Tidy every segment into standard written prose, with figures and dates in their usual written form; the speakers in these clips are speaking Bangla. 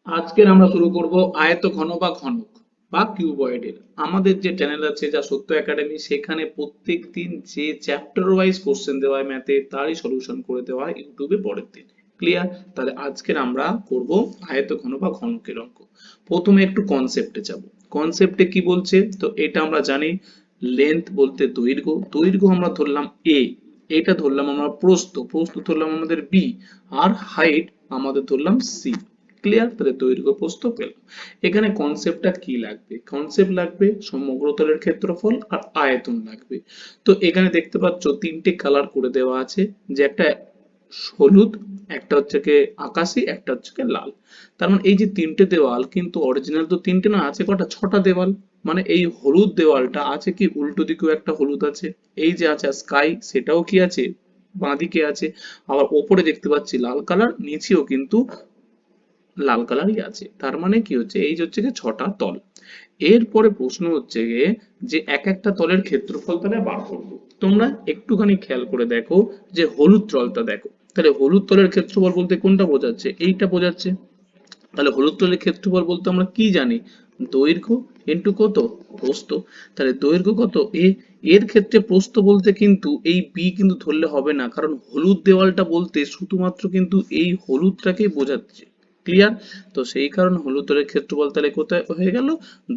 আজকের আমরা শুরু করব আয়তঘন বা ঘনক বা কিউবয়েডের। আমাদের যে চ্যানেল আছে যা সত্য একাডেমি, সেখানে প্রত্যেক দিন যে চ্যাপ্টার ওয়াইজ কোশ্চেন দেওয়া হয় ম্যাথে, তারই সলিউশন করে দেওয়া হয় ইউটিউবে পরের দিন। ক্লিয়ার? তাহলে আজকের আমরা করব আয়তঘন বা ঘনকের অঙ্ক। প্রথমে একটু কনসেপ্টে যাব। কনসেপ্টে কি বলছে, তো এটা আমরা জানি। লেন্থ বলতে দৈর্ঘ্য, দৈর্ঘ্য আমরা ধরলাম এ, এটা ধরলাম আমরা প্রস্থ, প্রস্থ ধরলাম আমাদের বি, আর হাইট আমাদের ধরলাম সি। ক্লিয়ার? তাহলে দৈর্ঘ্য প্রস্থ পেলাম। এখানে কনসেপ্টটা কি লাগবে? কনসেপ্ট লাগবে সমগ্র তলের ক্ষেত্রফল আর আয়তন লাগবে। তো এখানে দেখতে পাচ্ছ তিনটে কালার করে দেওয়া আছে, যে একটা হলুদ, একটা হচ্ছে কি আকাশি, একটা হচ্ছে কি লাল। তার মানে এই যে তিনটে দেওয়াল, কিন্তু অরিজিনাল তো তিনটে না, আছে কটা? ছটা দেওয়াল। মানে এই হলুদ দেওয়ালটা আছে কি উল্টো দিকেও একটা হলুদ আছে, এই যে আছে স্কাই সেটাও কি আছে বাঁদিকে আছে, আবার ওপরে দেখতে পাচ্ছি লাল কালার, নিচেও কিন্তু লাল কালারই আছে। তার মানে কি হচ্ছে, এই যে হচ্ছে গিয়ে ছটা তল। এরপরে প্রশ্ন হচ্ছে গিয়ে যে এক একটা তলের ক্ষেত্রফল তাহলে বার করবো। তোমরা একটুখানি খেয়াল করে দেখো, যে হলুদ তলটা দেখো, তাহলে হলুদ তলের ক্ষেত্রফল বলতে কোনটা বোঝাচ্ছে? এইটা বোঝাচ্ছে। তাহলে হলুদ তলের ক্ষেত্রফল বলতে আমরা কি জানি? দৈর্ঘ্য ইন্টু কত? প্রস্থ। তাহলে দৈর্ঘ্য কত? এ। এর ক্ষেত্রে প্রস্থ বলতে কিন্তু এই বি কিন্তু ধরলে হবে না, কারণ হলুদ দেওয়ালটা বলতে শুধুমাত্র কিন্তু এই হলুদটাকেই বোঝাচ্ছে। ক্লিয়ার? তো সেই কারণে হলুদ তলের ক্ষেত্রফল তাহলে কোথায় হয়ে গেল?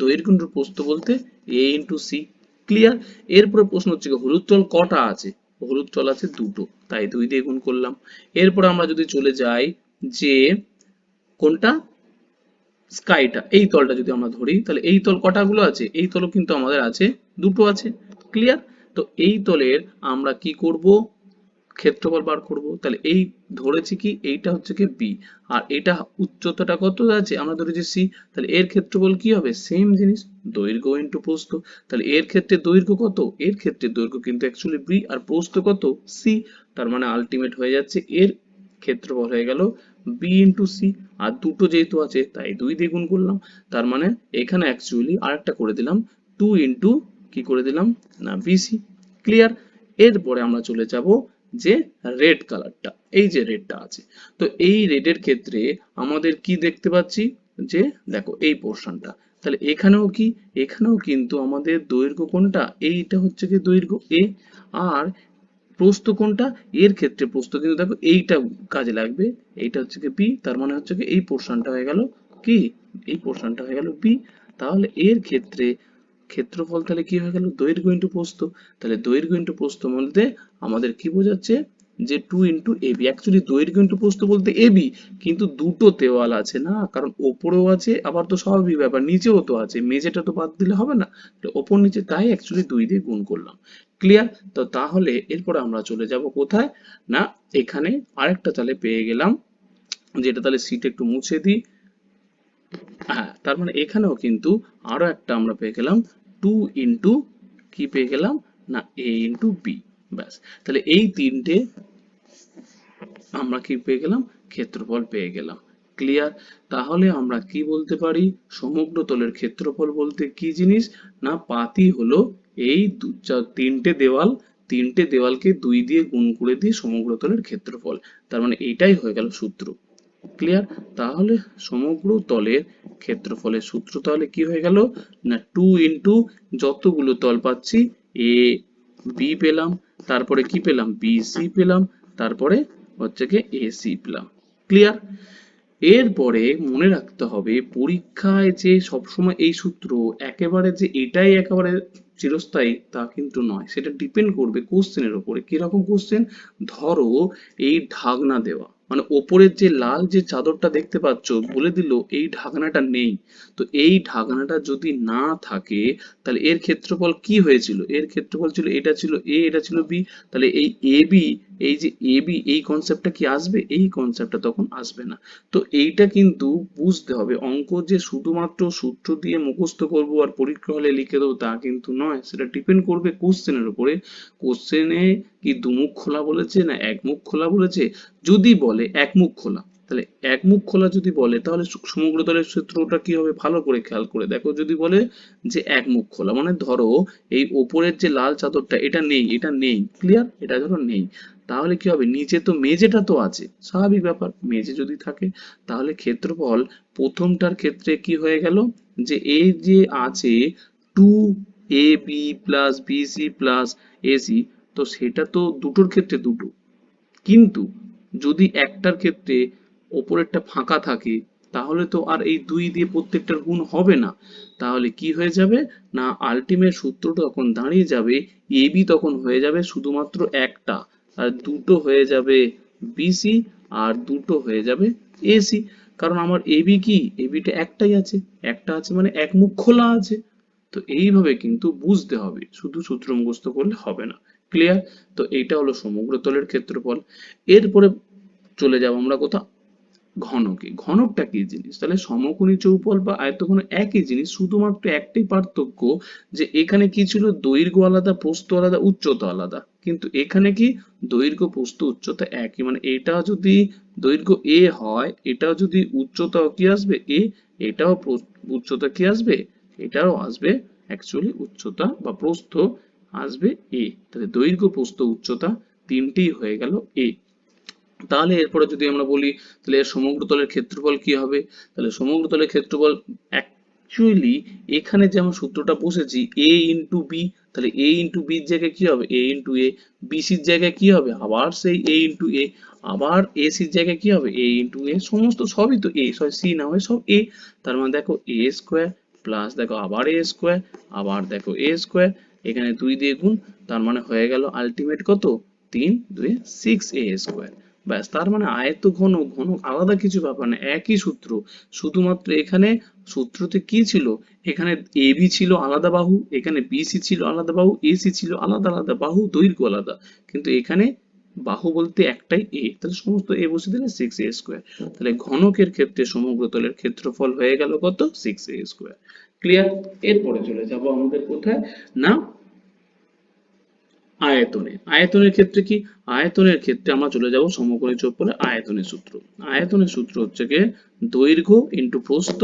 দৈর্ঘ্য ইন্টু প্রস্থ বলতে এ ইন্টু সি। ক্লিয়ার? এরপরে প্রশ্ন হচ্ছে হলুদ তল কটা আছে? হলুদ তল আছে দুটো, তাই 2 দিয়ে গুণ করলাম। এরপর আমরা যদি চলে যাই যে কোনটা, স্কাইটা, এই তলটা যদি আমরা ধরি, তাহলে এই তল কটাগুলো আছে? এই তলও কিন্তু আমাদের আছে দুটো আছে। ক্লিয়ার? তো এই তলের আমরা কি করব? ক্ষেত্রফল বার করব। তাহলে এই ধরেছি কি এইটা হচ্ছে কি বি, আর এটা উচ্চতাটা কত আছে আমরা ধরেছি সি। তাহলে এর ক্ষেত্রফল কি হবে? সেম জিনিস, দৈর্ঘ্য ইন্টু প্রস্থ। তাহলে এর ক্ষেত্রে দৈর্ঘ্য কত? এর ক্ষেত্রে দৈর্ঘ্য কিন্তু অ্যাকচুয়ালি বি, আর প্রস্থ কত? সি। তার মানে আলটিমেট হয়ে যাচ্ছে এর ক্ষেত্রফল হয়ে গেল বি ইন্টু সি। আর দুটো যেহেতু আছে তাই 2 দিয়ে গুণ করলাম। তার মানে এখানে অ্যাকচুয়ালি আরেকটা করে দিলাম, 2 ইন্টু কি করে দিলাম না বিসি। ক্লিয়ার? এরপরে আমরা চলে যাব যে রেড কালারটা, এই যে রেডটা আছে, তো এই রেডের ক্ষেত্রে আমাদের কি দেখতে পাচ্ছি, যে দেখো এই পোর্শনটা, তাহলে এখানেও কি, এখানেও কিন্তু আমাদের দৈর্ঘ্য কোনটা? এইটা হচ্ছে কি দৈর্ঘ্য এ, আর প্রস্থ কোনটা? এর ক্ষেত্রে প্রস্থ কিন্তু দেখো এইটা কাজে লাগবে, এইটা হচ্ছে কি বি। তার মানে হচ্ছে কি এই পোর্শনটা হয়ে গেল কি, এই পোর্শনটা হয়ে গেল বি। তাহলে এর ক্ষেত্রে ক্ষেত্রফল তাহলে কি হয়ে গেল? দৈর্ঘ্য ইন্টু প্রস্থ। তাহলে দৈর্ঘ্য ইন্টু প্রস্থ বলতে আমাদের কি বোঝাচ্ছে, যে 2 ইন্টু এবি। অ্যাকচুয়ালি দৈর্ঘ্য ইন্টু প্রস্থ বলতে এবি, কিন্তু দুটো দেওয়াল আছে না, কারণ ওপরেও আছে, আবার তো স্বাভাবিক ব্যাপার নিচেও তো আছে, মেঝেটা তো বাদ দিলে হবে না, তো ওপর নিচে, তাই অ্যাকচুয়ালি 2 দিয়ে গুণ করলাম। ক্লিয়ার? তো তাহলে এরপর আমরা চলে যাব কোথায়, না এখানে আরেকটা তাহলে পেয়ে গেলাম, যেটা তাহলে সিট একটু মুছে দিই। হ্যাঁ, তার মানে এখানেও কিন্তু আরো একটা আমরা পেয়ে গেলাম, 2 ইন্টু কি পেয়ে গেলাম না এ ইন্টু বি। ব্যাস, তাহলে এই তিনটে আমরা কি পেয়ে গেলাম? ক্ষেত্রফল পেয়ে গেলাম। ক্লিয়ার? তাহলে আমরা কি বলতে পারি, সমগ্র তলের ক্ষেত্রফল বলতে কি জিনিস, না পাতি হলো এই তিনটে দেওয়াল, তিনটে দেওয়ালকে 2 দিয়ে গুণ করে দিয়ে সমগ্র তলের ক্ষেত্রফল। তার মানে এইটাই হয়ে গেল সূত্র। ক্লিয়ার? তাহলে সমগ্র তলের ক্ষেত্রফলের সূত্র তাহলে কি হয়ে গেল, না 2 ইন্টু যতগুলো তল পাচ্ছি এ বি পেলাম, তারপরে কি পেলাম? বি সি পেলাম, তারপরে হচ্ছে কি এ সি পেলাম। ক্লিয়ার? এরপরে মনে রাখতে হবে পরীক্ষায় যে সবসময় এই সূত্র একেবারে যে এটাই একেবারে চিরস্থায়ী তা কিন্তু নয়, সেটা ডিপেন্ড করবে কোশ্চেনের উপরে। কিরকম কোশ্চেন? ধরো এই ঢাকনা দেওয়া, মানে ওপরের যে লাল যে চাদরটা দেখতে পাচ্ছ, বলে দিল এই ঢাকনাটা নেই, তো এই ঢাকনাটা যদি না থাকে, তাহলে এর ক্ষেত্রফল কি হয়েছিল? এর ক্ষেত্রফল ছিল, এটা ছিল এ, এটা ছিল বি, তাহলে এই এ বি, এই যে এ বি, এই কনসেপ্টটা কি আসবে? এই কনসেপ্টটা তখন আসবে না। তো এইটা কিন্তু বুঝতে হবে, অঙ্ক যে শুধুমাত্র সূত্র দিয়ে মুখস্থ করব আর পরীক্ষা হলে লিখে দেবো তা কিন্তু নয়, সেটা ডিপেন্ড করবে কোশ্চেনের উপরে। কোশ্চেনে কি দুমুখ খোলা বলেছে না একমুখ খোলা বলেছে? যদি বলে একমুখ খোলা, তাহলে এক মুখ খোলা যদি বলে তাহলে সমগ্রতলের সূত্রটা কি হবে ভালো করে খেয়াল করে দেখো। যদি বলে যে এক মুখ খোলা মানে ধরো এই ওপরের যে লাল চাদরটা এটা নেই, এটা নেই, ক্লিয়ার, এটা ধরো নেই, তাহলে কি হবে নিচে তো মেঝেটা তো আছে, স্বাভাবিক ব্যাপার, মেঝে যদি থাকে তাহলে ক্ষেত্রফল প্রথমটার ক্ষেত্রে কি হয়ে গেল যে এই যে আছে 2ab plus BC plus AC, তো সেটা তো দুটোর ক্ষেত্রে দুটো, কিন্তু যদি একটার ক্ষেত্রে ওপরেরটা ফাঁকা থাকে তাহলে তো আর এই দুই দিয়ে প্রত্যেকটার গুণ হবে না, তাহলে কি হয়ে যাবে না আলটিমেট সূত্রটা তখন দাঁড়িয়ে যাবে এবি তখন হয়ে যাবে শুধুমাত্র একটা, আর দুটো হয়ে যাবে বিসি আর দুটো হয়ে যাবে এসি, কারণ আমার এবি কি, এবিটা একটাই আছে, একটা আছে মানে এক মুখ খোলা আছে। তো এইভাবে কিন্তু বুঝতে হবে, শুধু সূত্র মুখস্থ করলে হবে না, ক্লিয়ার। তো এইটা হলো সমগ্রতলের ক্ষেত্রফল। এরপরে চলে যাব আমরা কোথাও ঘনকে। ঘনকটা কি জিনিস, তাহলে সমকোণী চৌপল বা আয়তঘন একই জিনিস, শুধুমাত্র একটাই পার্থক্য যে এখানে কি ছিল দৈর্ঘ্য আলাদা, প্রস্থ আলাদা, উচ্চতা আলাদা, কিন্তু এখানে কি দৈর্ঘ্য প্রস্থ উচ্চতা একই, মানে এটা যদি দৈর্ঘ্য এ হয় এটাও যদি উচ্চতাও কি আসবে এ, এটাও উচ্চতা কি আসবে, এটাও আসবে অ্যাকচুয়ালি উচ্চতা বা প্রস্থ আসবে এ, তাহলে দৈর্ঘ্য প্রস্থ উচ্চতা তিনটেই হয়ে গেল এ। তাহলে এরপরে যদি আমরা বলি তাহলে এর সমগ্রতলের ক্ষেত্রফল কি হবে, তাহলে সমগ্রতলের ক্ষেত্রফল অ্যাকচুয়ালি এখানে যে আমরা সূত্রটা বসেছি a ইন্টু বি, তাহলে a ইন্টু বির জায়গায় কি হবে a ইন্টু এ, বিসির জায়গায় কি হবে আবার সেই a ইন্টু এ, আবার এসির জায়গায় কি হবে a ইন্টু এ, সমস্ত সবই তো a, সরি সি না হয় সব a, তার মানে দেখো a স্কোয়ার প্লাস দেখো আবার a স্কোয়ার, আবার দেখো a স্কোয়ার, এখানে 2 দিয়ে গুণ, তার মানে হয়ে গেল আলটিমেট কত 3 2 6a স্কোয়ার। ব্যাস, তার মানে আয়ত ঘন, ঘন আলাদা কিছু ব্যাপার না, একই সূত্র, শুধুমাত্র এখানে সূত্রতে কি ছিল, এখানে এবি ছিল আলাদা বাহু, এখানে বিসি ছিল আলাদা বাহু, এসি ছিল আলাদা আলাদা বাহু, দৈর্ঘ্য আলাদা, কিন্তু এখানে বাহু বলতে একটাই এ, তাহলে সমস্ত এ বসে দিলে 6a স্কোয়ার। তাহলে ঘনকের ক্ষেত্রে সমগ্রতলের ক্ষেত্রফল হয়ে গেল কত 6a স্কোয়ার, ক্লিয়ার। এরপরে চলে যাব আমাদের কোথায় না আয়তনে। আয়তনের ক্ষেত্রে কি, আয়তনের ক্ষেত্রে আমরা চলে যাব সমকোণী চৌপলের আয়তনের সূত্র। আয়তনের সূত্র হচ্ছে গিয়ে দৈর্ঘ্য ইন্টু প্রস্থ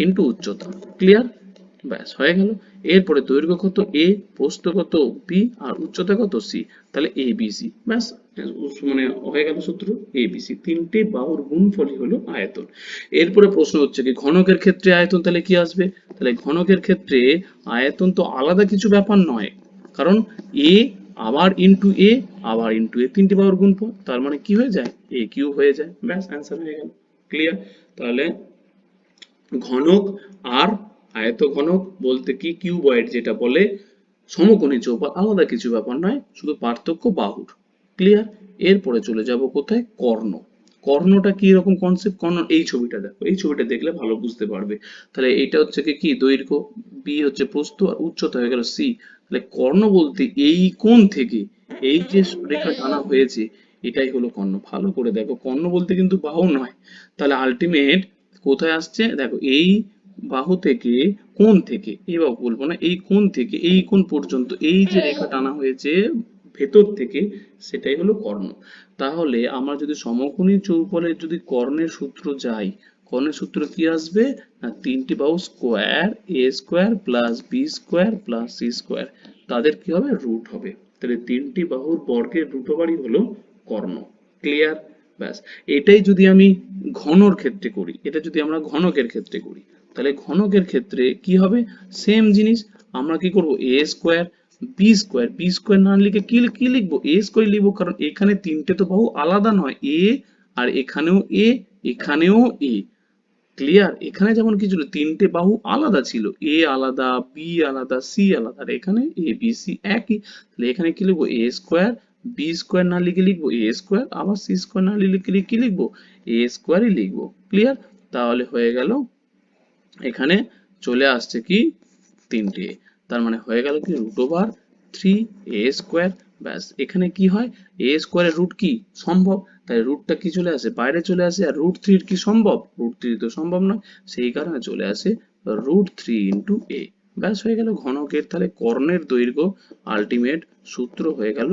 ইন্টু উচ্চতা, ক্লিয়ার, ব্যাস হয়ে গেল। এরপরে দৈর্ঘ্য কত এ, প্রস্থ কত বি আর উচ্চতা কত সি, তাহলে এ বি সি, ব্যাস মানে হয়ে গেল সূত্র এ বি সি, তিনটে বাহুর গুণফলই হলো আয়তন। এরপরে প্রশ্ন হচ্ছে কি ঘনকের ক্ষেত্রে আয়তন তাহলে কি আসবে, তাহলে ঘনকের ক্ষেত্রে আয়তন তো আলাদা কিছু ব্যাপার নয়, কারণ এ আবার ইন্টু এ আবার ইন্টু এ, তিনটে বাহুর গুণফল, তার মানে কি হয়ে যায় এ কিউ হয়ে যায়, ব্যাস অ্যান্সার হয়ে গেল, ক্লিয়ার। তাহলে ঘনক আর আয়ত ঘনক বলতে কি কিউবয়েড যেটা বলে সমকোণী চৌপাল, আলাদা কিছু ব্যাপার নয়, শুধু পার্থক্য বাহুর, ক্লিয়ার। এরপরে চলে যাব কোথায় কর্ণ। কর্ণটা কি রকম কনসেপ্ট, কর্ণ এই ছবিটা দেখো, এই ছবিটা দেখলে ভালো বুঝতে পারবে। তাহলে এটা হচ্ছে কি দৈর্ঘ্য, বি হচ্ছে প্রস্থ আর উচ্চতা হয়ে গেল সি, তাহলে কর্ণ বলতে এই কোণ থেকে এই যে রেখা টানা হয়েছে এটাই হলো কর্ণ, ভালো করে দেখো কর্ণ বলতে কিন্তু বাহু নয়, তাহলে আলটিমেট কোথায় আসছে দেখো এই বাহু থেকে কোণ থেকে, এই বাহু বলবো না, এই কোণ থেকে এই কোণ পর্যন্ত এই যে রেখা টানা হয়েছে ভেতর থেকে সেটাই হলো কর্ণ। তাহলে আমরা যদি সমকোণী চৌপলের যদি কর্ণের সূত্র যাই, কর্ণের সূত্র কি আসবে না তিনটি বাহু square A square plus B square plus C square, তাদের কি হবে রুট হবে, তাহলে তিনটি বাহুর বর্গের রুট ওভারই হলো কর্ণ, ক্লিয়ার। ব্যাস, এটাই যদি আমি ঘনর ক্ষেত্রে করি, এটা যদি আমরা ঘনকের ক্ষেত্রে করি, তাহলে ঘনকের ক্ষেত্রে কি হবে সেম জিনিস, আমরা কি করব A square B square, B square না লিখে কি কি লিখবো এ স্কোয়ার লিখবো, কারণ এখানে তিনটে তো বাহু আলাদা নয়, এ আর এখানেও এ এখানেও এ, ক্লিয়ার। এখানে যেমন কি ছিল তিনটে বাহু আলাদা ছিল, এ আলাদা বি আলাদা সি আলাদা, আর এখানে এ বি সি একই, তাহলে এখানে কি লিখবো এ স্কোয়ার, বি স্কোয়ার না লিখে লিখবো এ স্কোয়ার, আবার সি স্কোয়ার না লিখে কি লিখবো এ স্কোয়ারই লিখবো, ক্লিয়ার। তাহলে হয়ে গেল এখানে চলে আসছে কি তিনটে, তার মানে হয়ে গেল কি রুট ওভার 3 এ স্কোয়ার, ব্যাস এখানে কি হয় এ স্কোয়ারের রুট কি সম্ভব, তাই রুটটা কি চলে আসে বাইরে চলে আসে, আর রুট 3 কি সম্ভব, রুট 3 তো সম্ভব নয়, সেই কারণে চলে আসে রুট 3 ইন্টু এ, ব্যাস হয়ে গেল ঘনকের তাহলে কর্ণের দৈর্ঘ্য আলটিমেট সূত্র হয়ে গেল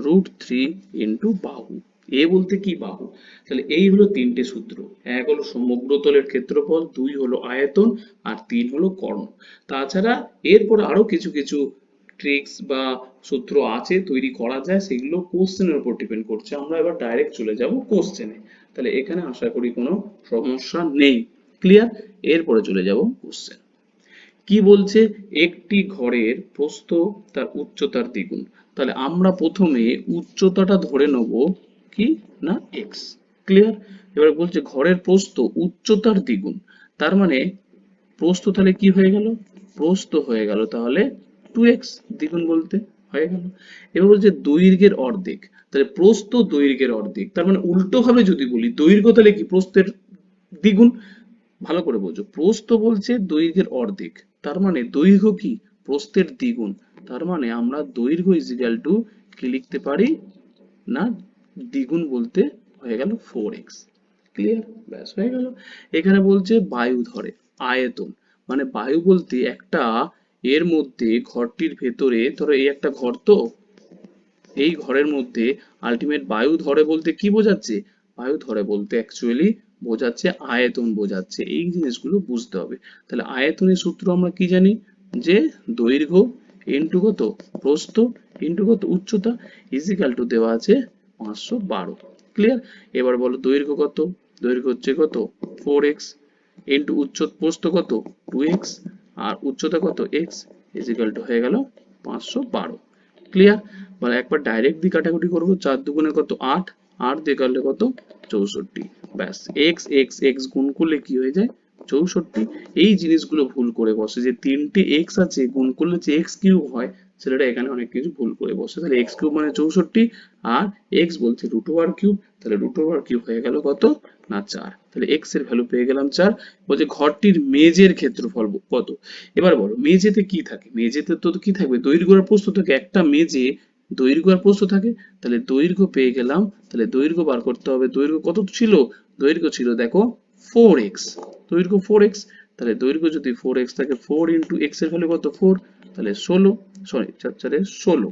রুট 3 ইন্টু বাহু, এ বলতে কি বাহু। তাহলে এই হলো তিনটে সূত্র, এক হলো সমগ্র তলের ক্ষেত্রফল, দুই হলো আয়তন, আর তিন হলো কর্ণ। তাছাড়া এরপর আরো কিছু কিছু ট্রিক্স বা সূত্র আছে, তৈরি করা যায়, সেগুলো কোশ্চেনের উপর ডিপেন্ড করছে। আমরা এবার ডাইরেক্ট চলে যাব কোশ্চেনে। তাহলে এখানে আশা করি কোনো সমস্যা নেই। ক্লিয়ার? এরপরে চলে যাব কোশ্চেন। কি বলছে? একটি ঘরের প্রস্থ তার উচ্চতার দ্বিগুণ। তাহলে আমরা প্রথমে উচ্চতাটা ধরে নেব কি না এক্স। ক্লিয়ার? এবার বলছে ঘরের প্রস্থ উচ্চতার দ্বিগুণ, তার মানে প্রস্থ তাহলে কি হয়ে গেল? প্রস্থ হয়ে গেল তাহলে 2x, দ্বিগুণ বলতে হয়ে গেল। এবার বলছে দৈর্ঘ্যের অর্ধেক, তাহলে প্রস্থ দৈর্ঘ্যের অর্ধেক, তার মানে উল্টো ভাবে যদি বলি দৈর্ঘ্য তাহলে কি প্রস্থের দ্বিগুণ। ভালো করে বোঝো, প্রস্থ বলছে দৈর্ঘ্যের অর্ধেক, তার মানে দৈর্ঘ্য কি প্রস্থের দ্বিগুণ। তার মানে আমরা দৈর্ঘ্য ইজিক্যাল টু কি লিখতে পারি না দ্বিগুণ বলতে হয়ে গেল 4x। ক্লিয়ার? ব্যাস হয়ে গেল। এখানে বলছে বায়ু ধরে আয়তন, মানে বায়ু বলতে একটা এর মধ্যে ঘরটির ভেতরে, ধরো এই একটা ঘর, তো এই ঘরের মধ্যে আলটিমেট বায়ু ধরে বলতে কি বোঝাচ্ছে? বায়ু ধরে বলতে অ্যাকচুয়ালি বোঝাচ্ছে আয়তন বোঝাচ্ছে। এই জিনিসগুলো বুঝতে হবে। তাহলে আয়তনের সূত্র আমরা কি জানি? যে দৈর্ঘ্য ইন্টু কত প্রস্থ ইন্টু কত উচ্চতা ইজিক্যাল টু দেওয়া আছে 512। ক্লিয়ার? এবার বলো দৈর্ঘ্য কত? দৈর্ঘ্য হচ্ছে কত 4x ইন্টু প্রস্থ কত 2x আর উচ্চতা কত x ইজিক্যাল টু হয়ে গেল 512। ক্লিয়ার? মানে একবার ডাইরেক্ট দিয়ে কাটাকুটি করবো, 4 দুগুণে কত 8, 8 দিয়ে কাটলে কত 64। ব্যাস এক্স এক্স এক্স গুণ করলে কি হয়ে যায় 64। এই জিনিসগুলো ভুল করে বসে, যে তিনটে এক্স আছে গুণ করলে যে এক্স কিউব হয়, ছেলেটা এখানে অনেক কিছু ভুল করে বসে। তাহলে এক্স কিউব মানে 64, আর এক্স বলছে রুট ওভার কিউব, তাহলে রুট ওভার কিউব হয়ে গেল কত না 4। তাহলে এক্স এর ভ্যালু পেয়ে গেলাম 4। বলছে ঘরটির মেজের ক্ষেত্রফল কত। এবার বলো মেঝেতে কি থাকে? মেঝেতে তো কি থাকবে? দৈর্ঘ্য আর প্রস্থ থাকে। একটা মেঝে দৈর্ঘ্য আর প্রস্থ থাকে। তাহলে দৈর্ঘ্য পেয়ে গেলাম, তাহলে দৈর্ঘ্য বার করতে হবে। দৈর্ঘ্য কত ছিল? দৈর্ঘ্য ছিল দেখো 4x, দৈর্ঘ্য 4x। তাহলে দৈর্ঘ্য যদি 4x থাকে, 4 ইন্টু x এর ভ্যালু কত 4, তাহলে 16, সরি 4 4 16,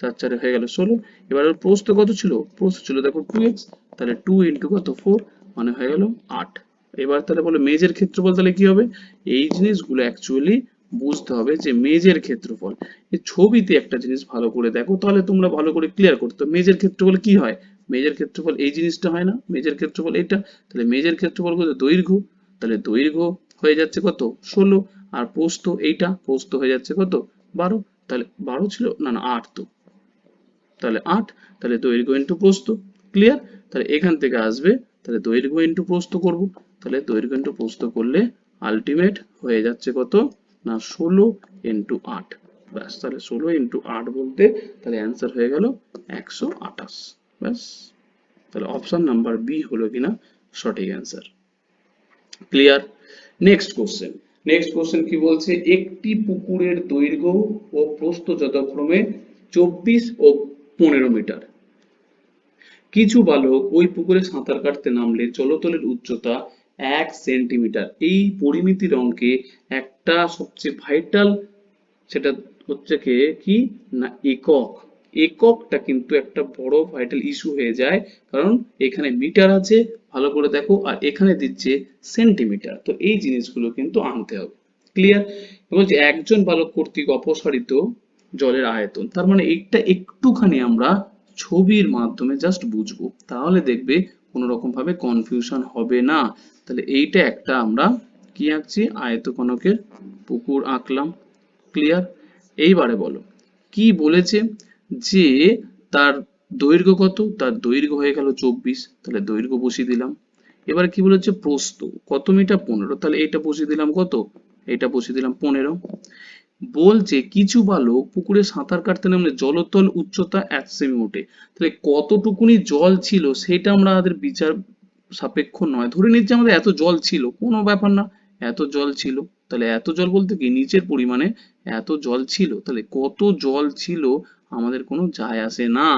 4 4 হয়ে গেল 16। এবার প্রস্থ কত ছিল? প্রস্থ ছিল দেখো 2x, তাহলে 2 ইন্টু কত 4 মানে হয়ে গেল 8। এবার তাহলে বলো মেজের ক্ষেত্রফল তাহলে কি হবে? এই জিনিসগুলো অ্যাকচুয়ালি বুঝতে হবে, যে মেজের ক্ষেত্রফল এই ছবিতে একটা জিনিস ভালো করে দেখো, তাহলে তোমরা ভালো করে ক্লিয়ার করতে। মেজের ক্ষেত্রফল কি হয়? মেজের ক্ষেত্রফল এই জিনিসটা হয় না? মেজের ক্ষেত্রফল এটা। তাহলে মেজের ক্ষেত্রফল কত? দৈর্ঘ্য, তাহলে দৈর্ঘ্য হয়ে যাচ্ছে কত 16, আর প্রস্থ এইটা, প্রস্থ হয়ে যাচ্ছে কত 12। তাহলে 12 ছিল না, না 8 তো, তাহলে 8, তাহলে দৈর্ঘ্য ইন্টু প্রস্থ। ক্লিয়ার? তাহলে এখান থেকে আসবে, তাহলে দৈর্ঘ্য ইন্টু প্রস্থ করব, তাহলে দৈর্ঘ্য ইন্টু প্রস্থ করলে আলটিমেট হয়ে যাচ্ছে কত না 16 ইন্টু 8। ব্যাস, তাহলে 16 ইন্টু 8 বলতে তাহলে অ্যান্সার হয়ে গেল 128। ব্যাস, তাহলে অপশন নাম্বার বি হলো কিনা সঠিক answer. Clear? Next question. Next question কি বলছে? একটি পুকুরের দৈর্ঘ্য ও প্রস্থ যথাক্রমে 24 ও 15 মিটার। কিছু বালক ওই পুকুরে সাঁতার কাটতে নামলে জলতলের উচ্চতা 1 সেন্টিমিটার। এই পরিমিতির অঙ্কে একটা সবচেয়ে ভাইটাল, সেটা হচ্ছে কি না একক। এককটা কিন্তু একটা বড় ভাইটাল ইস্যু হয়ে যায়, কারণ এখানে মিটার আছে ভালো করে দেখো, আর এখানে দিচ্ছে সেন্টিমিটার। তো এই জিনিসগুলো কিন্তু আনতে হবে। ক্লিয়ার? বলছে একজন বালক কর্তৃক অপসারিত জলের আয়তন, তার মানে এইটা একটুখানি আমরা ছবির মাধ্যমে জাস্ট বুঝবো, তাহলে দেখবে কোনো রকম ভাবে কনফিউশন হবে না। তাহলে এইটা একটা আমরা কি আঁকছি? আয়তঘনকের পুকুর আঁকলাম। ক্লিয়ার? এইবারে বলো কি বলেছে? যে তার দৈর্ঘ্য কত? তার দৈর্ঘ্য হয়ে গেল 24, তাহলে দৈর্ঘ্য বসিয়ে দিলাম। এবারে কি বলেছে? প্রস্থ কত মিটার? 15, তাহলে এটা বসিয়ে দিলাম কত? এটা বসিয়ে দিলাম 15। বলছে কিছু বালক পুকুরে সাঁতার কাটতে নামলে জলতল উচ্চতা 1 সেমি ওঠে। তাহলে কতটুকুনি জল ছিল সেটা আমরা আমাদের বিচার সাপেক্ষ নয়, ধরে নিচ্ছি আমাদের এত জল ছিল, কোনো ব্যাপার না, এত জল ছিল। তাহলে এত জল বলতে কি নিচের পরিমাণে এত জল ছিল, তাহলে কত জল ছিল আমাদের কোনো যায় আসে না।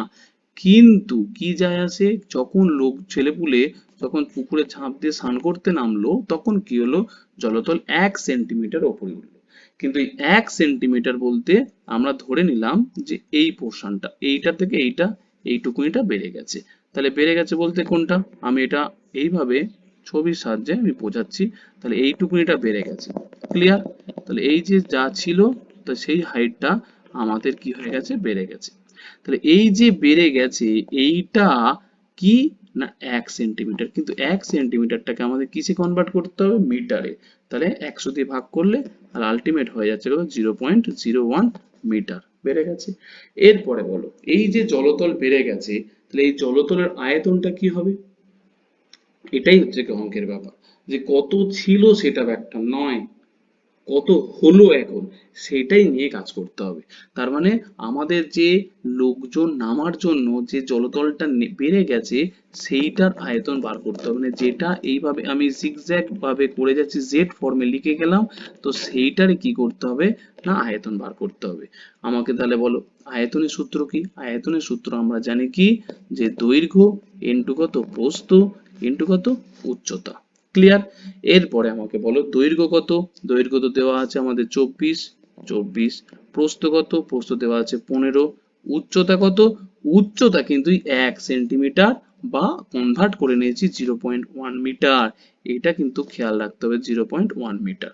কিন্তু কি যায় আসে? যখন লোক ছেলেপুলে যখন পুকুরে ঝাঁপ দিয়ে স্নান করতে নামলো, তখন কি হলো? জলতল 1 সেন্টিমিটার ওপরে উঠলো। কিন্তু এই 1 সেন্টিমিটার বলতে আমরা ধরে নিলাম যে এই পোর্শনটা, এইটা থেকে এইটা এইটুকুনিটা বেড়ে গেছে। তাহলে বেড়ে গেছে বলতে কোনটা, আমি এটা এইভাবে ছবির সাহায্যে আমি বোঝাচ্ছি। তাহলে এইটুকুনিটা বেড়ে গেছে। ক্লিয়ার? তাহলে এই যে যা ছিল, তো সেই হাইটটা আমাদের কি হয়ে গেছে, বেড়ে গেছে। তাহলে এই যে বেড়ে গেছে, এইটা কি না 1 সেন্টিমিটার, কিন্তু 1 সেন্টিমিটারটাকে আমাদের কিসে কনভার্ট করতে হবে, মিটারে। তাহলে 100 দিয়ে ভাগ করলে আর আলটিমেট হয়ে যাচ্ছে 0.01 মিটার বেড়ে গেছে। এরপরে বলো, এই যে জলতল বেড়ে গেছে, তাহলে এই জলতলের আয়তনটা কি হবে? এটাই হচ্ছে কি অঙ্কের ব্যাপার, যে কত ছিল সেটা ব্যাপারটা নয়, কত হলো এখন সেটাই নিয়ে কাজ করতে হবে। তার মানে আমাদের যে লোকজন নামার জন্য যে জলতলটা বেড়ে গেছে, সেইটার আয়তন বার করতে হবে। মানে যেটা এইভাবে আমি জিগজ্যাগ ভাবে করে যাচ্ছি, জেড ফর্মে লিখে গেলাম, তো সেইটারে কি করতে হবে না আয়তন বার করতে হবে আমাকে। তাহলে বলো, আয়তনের সূত্র কি? আয়তনের সূত্র আমরা জানি কি, যে দৈর্ঘ্য ইন্টু কত প্রস্থ ইন্টু কত উচ্চতা। ক্লিয়ার? এরপরে আমাকে বলো দৈর্ঘ্য কত? দৈর্ঘ্য তো দেওয়া আছে আমাদের 24। প্রস্থ কত? প্রস্থ দেওয়া আছে 15। উচ্চতা কত? উচ্চতা কিন্তু 1 সেন্টিমিটার, বা কনভার্ট করে নিয়েছি 0.1 মিটার। এটা কিন্তু খেয়াল রাখতে হবে, 0.1 মিটার।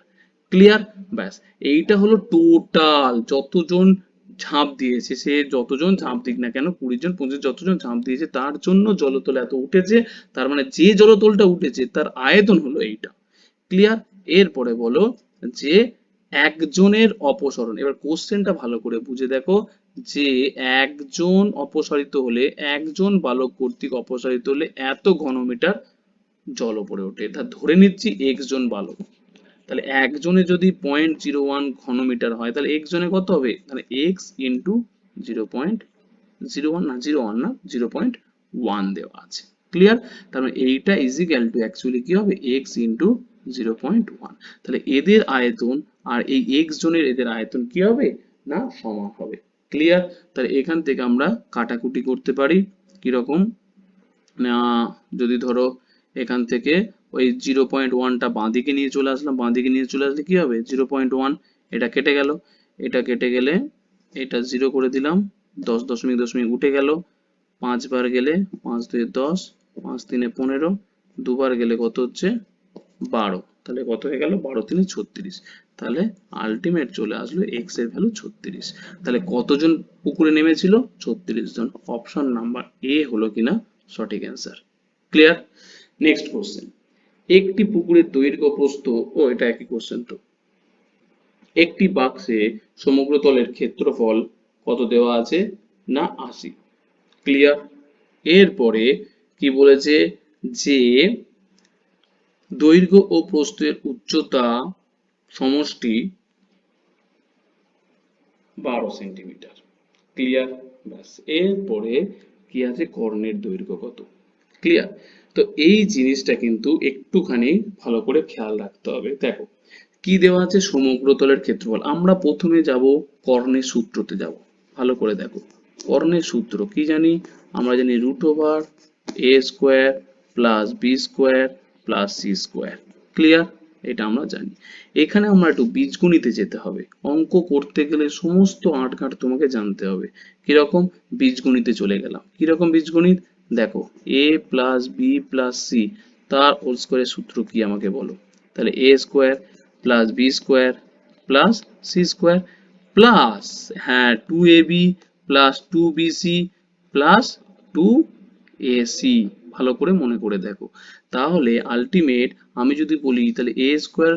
ক্লিয়ার? ব্যাস, এইটা হলো টোটাল যতজন ঝাঁপ দিয়েছে, সে যতজন ঝাঁপ দিক না কেন, 20 জন 25 যতজন ঝাঁপ দিয়েছে, তার জন্য জলতল এত উঠেছে। তার মানে যে জলতলটা উঠেছে তার আয়তন হলো এইটা। ক্লিয়ার? এরপরে বলো যে একজনের অপসরণ। এবার কোশ্চেনটা ভালো করে বুঝে দেখো, যে একজন অপসারিত হলে, একজন বালক কর্তৃক অপসারিত হলে এত ঘনমিটার জল উপরে ওঠে। তা ধরে নিচ্ছি x জন বালক। তাহলে একজনে যদি 0.01 ঘনমিটার হয়, তাহলে x জনে কত হবে, তাহলে x ইন্টু 0.01 না 01 না 0.1 দেওয়া আছে। ক্লিয়ার? তার মানে এইটা ইজিক্যাল টু অ্যাকচুয়ালি কি হবে, x ইন্টু 0.1। তাহলে এদের আয়তন আর এই x জনের এদের আয়তন কি হবে না সমান হবে। ক্লিয়ার? তাহলে এখান থেকে আমরা কাটাকুটি করতে পারি কিরকম না, যদি ধরো এখান থেকে ওই 0.1টা বাঁদিকে নিয়ে চলে আসলাম, বাঁদিকে নিয়ে চলে আসলে কি হবে 0.1, এটা কেটে গেল, এটা কেটে গেলে এটা 0 করে দিলাম, 10 দশমিক উঠে গেল, 5 বার গেলে 5 2 10, 5 3 15, দুবার গেলে কত হচ্ছে 12, তাহলে কত হয়ে গেল 12 3 36। তাহলে আলটিমেট চলে আসলো x এর ভ্যালু 36। তাহলে কতজন পুকুরে নেমেছিল, 36 জন। অপশন নাম্বার এ হলো কিনা সঠিক অ্যান্সার। ক্লিয়ার? নেক্সট কোশ্চেন, একটি পুকুরের দৈর্ঘ্য প্রস্থ, ও এটা একই কোশ্চেন তো। একটি বাক্সে সমগ্র তলের ক্ষেত্রফল কত দেওয়া আছে না 80। ক্লিয়ার? এরপরে কি বলেছে, যে দৈর্ঘ্য ও প্রস্থের উচ্চতা সমষ্টি 12 সেন্টিমিটার। ক্লিয়ার? ব্যাস, এরপরে কি আছে, কর্ণের দৈর্ঘ্য কত। ক্লিয়ার? তো এই জিনিসটা কিন্তু একটুখানি ভালো করে খেয়াল রাখতে হবে। দেখো কি দেওয়া আছে, সমগ্র তলের ক্ষেত্রফল। আমরা প্রথমে যাব কর্ণের সূত্রতে যাব। ভালো করে দেখো, কর্ণের সূত্র কি জানি, আমরা জানি √a² plus b² plus c²। Clear? এটা আমরা জানি। এখানে আমরা একটু বীজগণিতে যেতে হবে। অঙ্ক করতে গেলে সমস্ত আঁটঘাট তোমাকে জানতে হবে। কিরকম? বীজগণিতে চলে গেলাম। কিরকম বীজগণিত? দেখো a plus B plus C, তার হোল স্কয়ারের সূত্র কি আমাকে বলো। তাহলে a² plus b² plus c² plus, হ্যাঁ, 2ab plus 2bc plus 2ac। ভালো করে মনে করে দেখো। তাহলে আলটিমেট আমি যদি বলি, তাহলে a²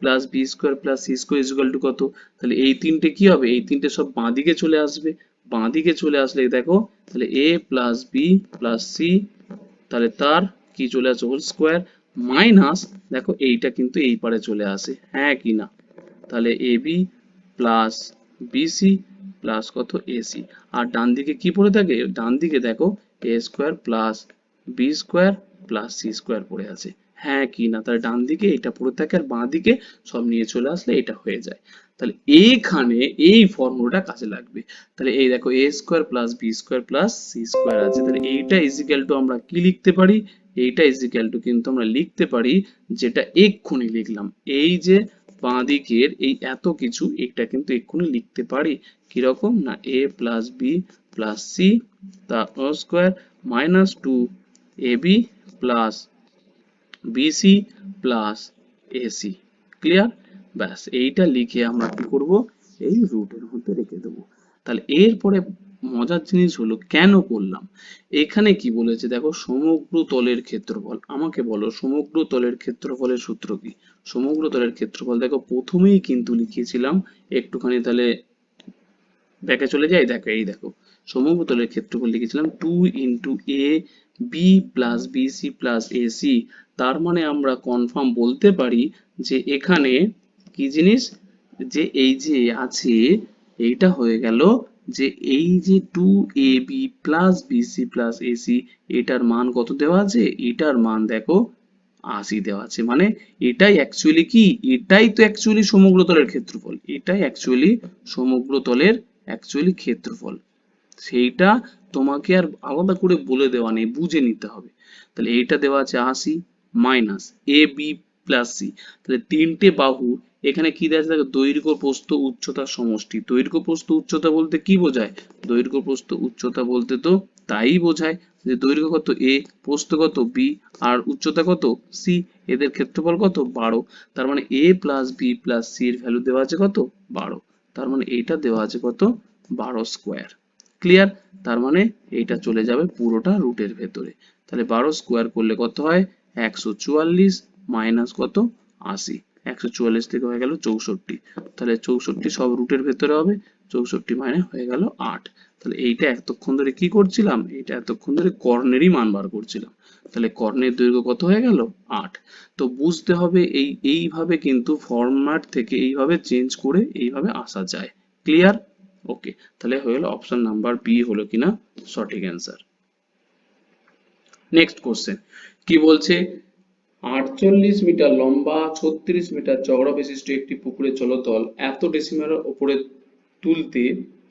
plus b² plus c² equal to কত, তাহলে এই তিনটে কি হবে, এই তিনটে সব বাঁ দিকে চলে আসবে। বাঁ দিকে চলে আসলে দেখো, তাহলে a plus B plus c, তাহলে তার কি চলে আসে হোল স্কোয়ার, মাইনাস দেখো এইটা কিন্তু এই পারে চলে আসে, হ্যাঁ কি না। তাহলে এবি প্লাস বিসি প্লাস কত এসি। আর ডান দিকে কি পড়ে থাকে, ডান দিকে দেখো a² plus b² plus c² পড়ে আছে, হ্যাঁ কি না। তাহলে ডান দিকে এটা পড়ে থাকে, আর বাঁ দিকে সব নিয়ে চলে আসলে এটা হয়ে যায়। তাহলে এইখানে এই ফর্মুলাটা কাজে লাগবে। তাহলে এই দেখো a² plus b² plus c² আছে। তাহলে এইটা ইজিক্যাল টু আমরা কি লিখতে পারি, এইটা ইজিক্যাল টু কিন্তু আমরা লিখতে পারি যেটা এক্ষুনি লিখলাম, এই যে বাঁ দিকের এই এত কিছু, এটা কিন্তু এক্ষুনি লিখতে পারি। কিরকম না, a plus B plus C তার whole square minus 2ab plus BC plus AC. Clear? ব্যাস এইটা লিখে আমরা কি করব, এই রুটের মধ্যে রেখে দেবো। তাহলে এরপরে মজার জিনিস হলো কেন করলাম, এখানে কি বলেছে দেখো, সমগ্র তলের ক্ষেত্রফল। আমাকে বলো সমগ্র তলের ক্ষেত্রফলের সূত্র কি? সমগ্র তলের ক্ষেত্রফল দেখো প্রথমেই কিন্তু লিখেছিলাম, একটুখানি তাহলে ব্যাকে চলে যাই, দেখো এই দেখো সমগ্র তলের ক্ষেত্রফল লিখেছিলাম 2 into A B plus BC plus AC. তার মানে আমরা কনফার্ম বলতে পারি যে এখানে কি জিনিস, যে এই যে আছে এইটা হয়ে গেল যে এই যে 2ab plus BC plus AC, এটার মান কত দেওয়া আছে, এটার মান দেখো 80 দেওয়া আছে। মানে এটাই অ্যাকচুয়ালি কি, এটাই তো অ্যাকচুয়ালি সমগ্র তলের ক্ষেত্রফল, এটাই অ্যাকচুয়ালি সমগ্র তলের অ্যাকচুয়ালি ক্ষেত্রফল। সেইটা তোমাকে আর আলাদা করে বলে দেওয়া নেই, বুঝে নিতে হবে। তাহলে এইটা দেওয়া আছে 80 মাইনাস এ বি প্লাস সি। তাহলে তিনটে বাহু এখানে কি দেওয়া আছে দেখো, দৈর্ঘ্য প্রস্থ উচ্চতার সমষ্টি। দৈর্ঘ্য প্রস্থ উচ্চতা বলতে কি বোঝায়, দৈর্ঘ্য প্রস্থ উচ্চতা বলতে তো তাই বোঝায় যে দৈর্ঘ্য কত এ, প্রস্থ কত বি, আর উচ্চতা কত সি, এদের ক্ষেত্রফল কত 12। তার মানে এ প্লাস বি প্লাস সি এর ভ্যালু দেওয়া আছে কত 12। তার মানে এইটা দেওয়া আছে কত 12 স্কোয়ার। ক্লিয়ার? তার মানে এইটা চলে যাবে পুরোটা রুটের ভেতরে। তাহলে 12 স্কোয়ার করলে কত হয় 144 মাইনাস কত 80, 144 থেকে হয়ে গেল 64। তাহলে 64 সব রুটের ভেতরে হবে, 64 মানে হয়ে গেল 8। তাহলে এইটা এতক্ষণ ধরে কি করছিলাম, এইটা এতক্ষণ ধরে কর্ণেরই মান বার করছিলাম। তাহলে কর্ণের দৈর্ঘ্য কত হয়ে গেল 8। তো বুঝতে হবে এইভাবে কিন্তু ফরম্যাট থেকে এইভাবে চেঞ্জ করে এইভাবে আসা যায়। ক্লিয়ার? ওকে, তাহলে হয়ে গেল অপশন নাম্বার বি হলো কিনা সঠিক অ্যান্সার। নেক্সট কোশ্চেন কি বলছে, 48 মিটার লম্বা 36 মিটার চওড়া বিশিষ্ট একটি পুকুরের জলতল এত ডেসিমিটার উপরে তুলতে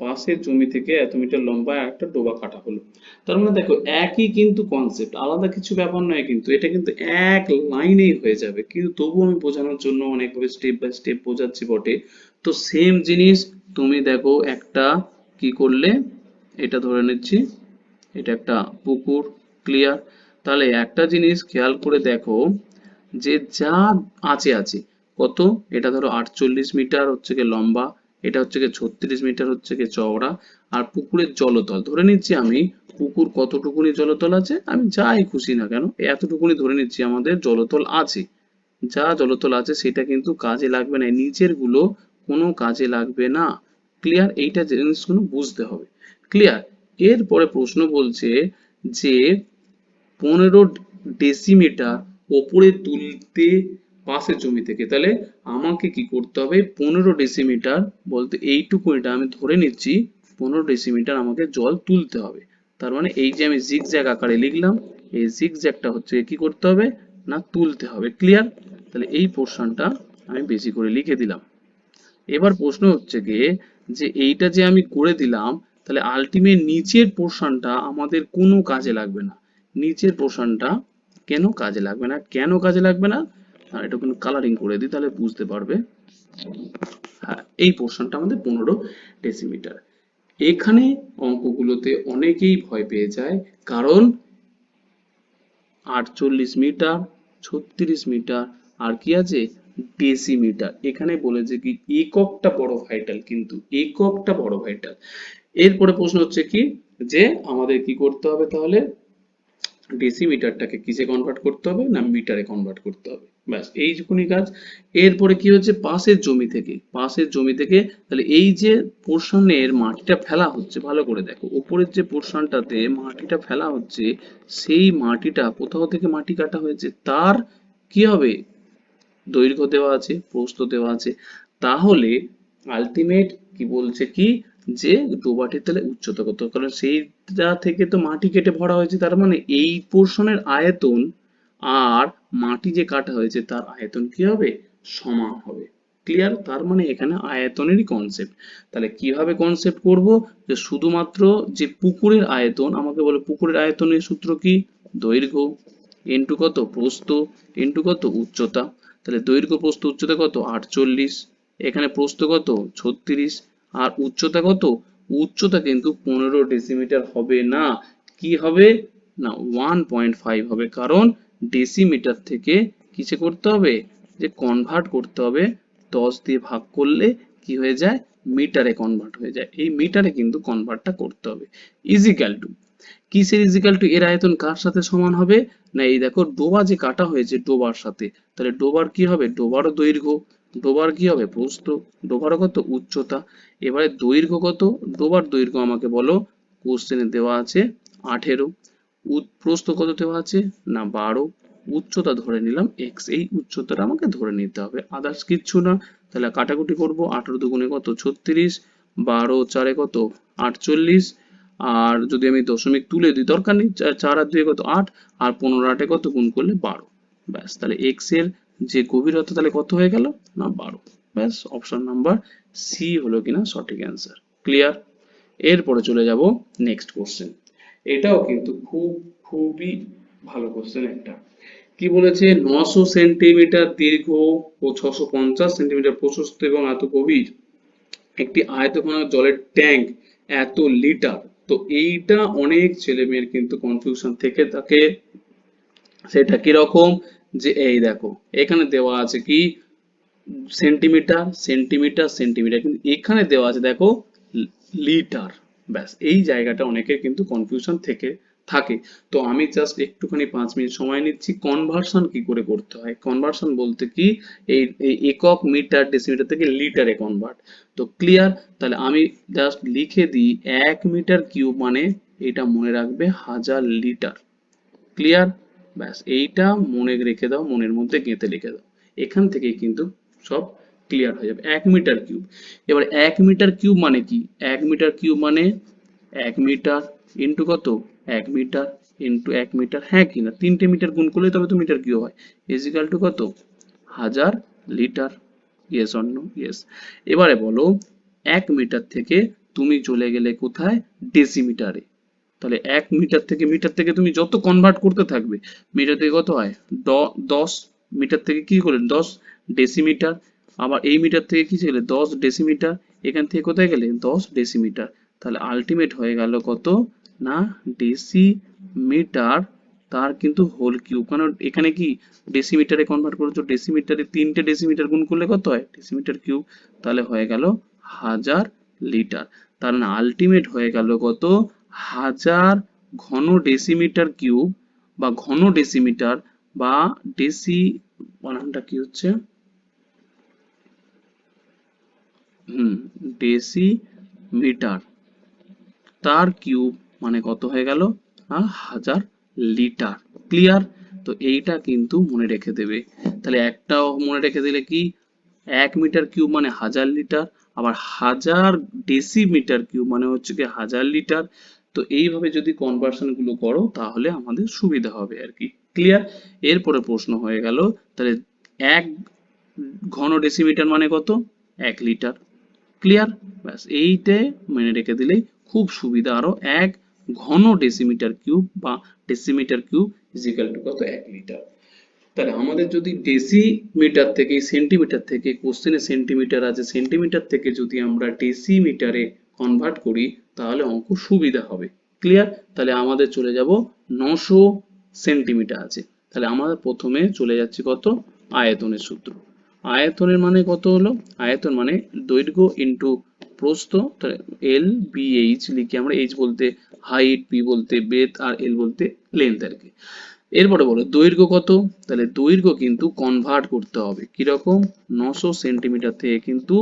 পাশের জমি থেকে এত মিটার লম্বা একটা ডোবা কাটা হলো। তার মানে দেখো একই কিন্তু কনসেপ্ট, আলাদা কিছু ব্যাপার নয়, কিন্তু এটা কিন্তু এক লাইনেই হয়ে যাবে, কিন্তু তবু আমি বোঝানোর জন্য অনেকভাবে স্টেপ বাই স্টেপ বোঝাচ্ছি বটে। তো সেম জিনিস তুমি দেখো একটা কি করলে, এটা ধরে নিচ্ছি এটা একটা পুকুর। ক্লিয়ার? তাহলে একটা জিনিস খেয়াল করে দেখো যে যা আছে আছে কত, এটা ধরো 48 মিটার হচ্ছে গিয়ে লম্বা, এটা হচ্ছে গিয়ে 36 মিটার হচ্ছে গিয়ে চওড়া, আর পুকুরের জলতল ধরে নিচ্ছি আমি, পুকুর কতটুকুনি জলতল আছে, আমি যাই খুশি না কেন এতটুকুনি ধরে নিচ্ছি আমাদের জলতল আছে। যা জলতল আছে সেটা কিন্তু কাজে লাগবে না, নিচের গুলো কোনো কাজে লাগবে না। ক্লিয়ার? এইটা জিনিসগুলো বুঝতে হবে। ক্লিয়ার? এরপরে প্রশ্ন বলছে যে 15 ডেসিমিটার ওপরে তুলতে পাশের জমি থেকে। তাহলে আমাকে কি করতে হবে, 15 ডেসিমিটার বলতে এইটুকুনিটা আমি ধরে নিচ্ছি, 15 ডেসিমিটার আমাকে জল তুলতে হবে। তার মানে এই যে আমি জিগজ্যাগ আকারে লিখলাম, এই জিগজ্যাগটা হচ্ছে কি করতে হবে না তুলতে হবে। ক্লিয়ার? তাহলে এই পোর্শনটা আমি বেশি করে লিখে দিলাম। এবার প্রশ্ন হচ্ছে গিয়ে যে এইটা যে আমি করে দিলাম, তাহলে আলটিমেট নিচের পোর্শনটা আমাদের কোনো কাজে লাগবে না। নিচের পোর্শনটা কেন কাজে লাগবে না, কেন কাজে লাগবে না, এটা কিন্তু কালারিং করে দিই তাহলে বুঝতে পারবে। হ্যাঁ, এই পোর্শনটা আমাদের 15 ডেসিমিটার। এখানে অঙ্কগুলোতে অনেকেই ভয় পেয়ে যায়, কারণ 48 মিটার 36 মিটার আর কি আছে ডেসিমিটার, এখানে বলেছে কি এককটা বড় ভাইটাল, কিন্তু এককটা বড় ভাইটাল। এরপরে প্রশ্ন হচ্ছে কি যে আমাদের কি করতে হবে, তাহলে ডেসিমিটারটাকে কিসে কনভার্ট করতে হবে না মিটারে কনভার্ট করতে হবে, ব্যাস এইটুকুনি কাজ। এরপরে কি হচ্ছে পাশের জমি থেকে, পাশের জমি থেকে তাহলে এই যে পোর্শনের মাটিটা ফেলা হচ্ছে, ভালো করে দেখো উপরের যে পোর্শনটাতে মাটিটা ফেলা হচ্ছে, সেই মাটিটা কোথাও থেকে মাটি কাটা হয়েছে, তার কি হবে দৈর্ঘ্য দেওয়া আছে প্রস্থ দেওয়া আছে। তাহলে আলটিমেট কি বলছে কি যে ডোবাটির তাহলে উচ্চতা কত, কারণ সেইটা থেকে তো মাটি কেটে ভরা হয়েছে, তার মানে এই পোর্শনের আয়তন আর মাটি যে কাটা হয়েছে তার আয়তন কি হবে সমান হবে। ক্লিয়ার? তার মানে এখানে আয়তনেরই কনসেপ্ট। তাহলে কিভাবে কনসেপ্ট করব, যে শুধুমাত্র যে পুকুরের আয়তন, আমাকে বলে পুকুরের আয়তনের সূত্র কি দৈর্ঘ্য ইন্টু কত প্রস্থ ইন্টু কত উচ্চতা। তাহলে দৈর্ঘ্য প্রস্থ উচ্চতা কত 48, এখানে প্রস্থ কত 36, আর উচ্চতা কত উচ্চতা কিন্তু 15 ডেসিমিটার হবে না, কি হবে না 1.5 হবে, কারণ ডেসিমিটার থেকে কিসে করতে হবে, যে কনভার্ট করতে হবে, 10 দিয়ে ভাগ করলে কি হয়ে যায়, মিটারে কনভার্ট হয়ে যায়, এই মিটারে কিন্তু কনভার্টটা করতে হবে। ইজিক্যাল টু কিসের ইজিক্যাল টু, এর আয়তন কার সাথে সমান হবে, না এই দেখো ডোবা যে কাটা হয়েছে ডোবার সাথে, তাহলে ডোবার কি হবে, ডোবারও দৈর্ঘ্য, ডোবার কি হবে প্রস্থ, ডোবারও কত উচ্চতা, এবারে দৈর্ঘ্য কত, ডোবার দৈর্ঘ্য আমাকে বলো, কোশ্চেনে দেওয়া আছে 18, প্রস্থ কত দেওয়া আছে না 12, উচ্চতা ধরে নিলাম x, এই উচ্চতাটা আমাকে ধরে নিতে হবে, আদার্স কিচ্ছু না। তাহলে কাটাকুটি করব, 18 দুগুণে কত 36, 12 চারে কত 48, আর যদি আমি দশমিক তুলে দিই দরকার নেই, 4 আর 2 কত 8, আর 15 8 কত গুণ করলে 12, ব্যাস তাহলে x এর যে গভীরতা তাহলে কত হয়ে গেল না 12, ব্যাস অপশন নাম্বার সি হলো কিনা সঠিক অ্যান্সার। ক্লিয়ার? এরপরে চলে যাব নেক্সট কোশ্চেন, এটাও কিন্তু খুবই ভালো কোশ্চেন একটা। কি বলেছে, 900 সেন্টিমিটার দীর্ঘ ও 650 সেন্টিমিটার প্রশস্ত এবং এত গভীর একটি আয়তঘন জলের ট্যাঙ্ক এত লিটার। তো এইটা অনেক ছেলে মেয়ের কিন্তু কনফিউশন থেকে থাকে, সেটা কিরকম, যে এই দেখো এখানে দেওয়া আছে কি সেন্টিমিটার সেন্টিমিটার সেন্টিমিটার, কিন্তু এখানে দেওয়া আছে দেখো লিটার, ব্যাস এই জায়গাটা অনেকের কিন্তু কনফিউশন থেকে থাকে। তো আমি জাস্ট একটুখানি 5 মিনিট সময় নিচ্ছি, কনভার্সন কি করে করতে হয়, কনভার্সন বলতে কি এই একক মিটার ডেসিমিটার থেকে লিটারে কনভার্ট। তো ক্লিয়ার? তাহলে আমি জাস্ট লিখে দিই 1 মিটার কিউব মানে এটা মনে রাখবে 1000 লিটার। ক্লিয়ার? ব্যাস এইটা মনে রেখে দাও, মনের মধ্যে গেঁথে লিখে দাও, এখান থেকেই কিন্তু সব ক্লিয়ার হয়ে যাবে। 1 মিটার কিউব, এবার 1 মিটার কিউব মানে কি, 1 মিটার কিউব মানে 1 মিটার ইন্টু কত, 1 মিটার ইন্টু 1 মিটার, হ্যাঁ কি না, 3টে মিটার গুণ করলে তবে তো মিটার কিউব হয়, ইজিক্যাল টু কত 1000 litre. Yes or no? Yes. এবারে বলো 1 মিটার থেকে তুমি চলে গেলে কোথায়, ডেসিমিটারে, তাহলে 1 মিটার থেকে তুমি যত কনভার্ট করতে থাকবে, মিটার থেকে কত হয় 10, মিটার থেকে কি করলেন 10 ডেসিমিটার, আবার এই মিটার থেকে কি ছিল 10 ডেসিমিটার, এখান থেকে কোথায় গেলে 10 ডেসিমিটার, তাহলে আলটিমেট হয়ে গেল কত না ডেসিমিটার, তার কিন্তু হোল কিউব, কারণ এখানে কি ডেসিমিটারে কনভার্ট করেছো, ডেসিমিটারে 3টে ডেসিমিটার গুণ করলে কত হয় ডেসিমিটার কিউব, তাহলে হয়ে গেল 1000 লিটার, তার মানে আলটিমেট হয়ে গেল কত 1000 ঘন ডেসিমিটার কিউব, বা ঘন ডেসিমিটার, বা ডেসি বানানটা কি হচ্ছে, ডেসিমিটার, তার কিউব মানে কত হয়ে গেল 1000 লিটার। ক্লিয়ার? তো এইটা কিন্তু মনে রেখে দেবে, তাহলে একটাও মনে রেখে দিলে কি 1 মিটার কিউব মানে 1000 লিটার, আবার 1000 ডেসিমিটার কিউব মানে হচ্ছে কি 1000 লিটার। তো এইভাবে যদি কনভার্সন গুলো করো তাহলে আমাদের সুবিধা হবে আর কি। ক্লিয়ার? এরপরে প্রশ্ন হয়ে গেল, তাহলে 1 ঘন ডেসিমিটার মানে কত 1 লিটার। ক্লিয়ার? ব্যাস এইটা মনে রেখে দিলেই খুব সুবিধা আরো, 1 ঘন ডেসিমিটার কিউব বা ডেসিমিটার কিউব ইজিক্যাল টু কত 1 লিটার। তাহলে আমাদের যদি ডেসিমিটার থেকে সেন্টিমিটার থেকে, কোশ্চেনে সেন্টিমিটার আছে, সেন্টিমিটার থেকে যদি আমরা ডেসিমিটারে কনভার্ট করি তাহলে অঙ্ক সুবিধা হবে। ক্লিয়ার? তাহলে আমাদের চলে যাব 900 সেন্টিমিটার আছে, তাহলে আমাদের প্রথমে চলে যাচ্ছে কত আয়তনের সূত্র। আয়তনের মানে কত হলো, আয়তন মানে দৈর্ঘ্য ইন্টু প্রস্থ, তাহলে এল বি এইচ লিখি আমরা, এইচ বলতে হাইট, বি বলতে বেধ, আর এল বলতে লেন্থ আর কি। এরপরে বলো দৈর্ঘ্য কত, তাহলে দৈর্ঘ্য কিন্তু কনভার্ট করতে হবে কিরকম, 900 সেন্টিমিটার থেকে কিন্তু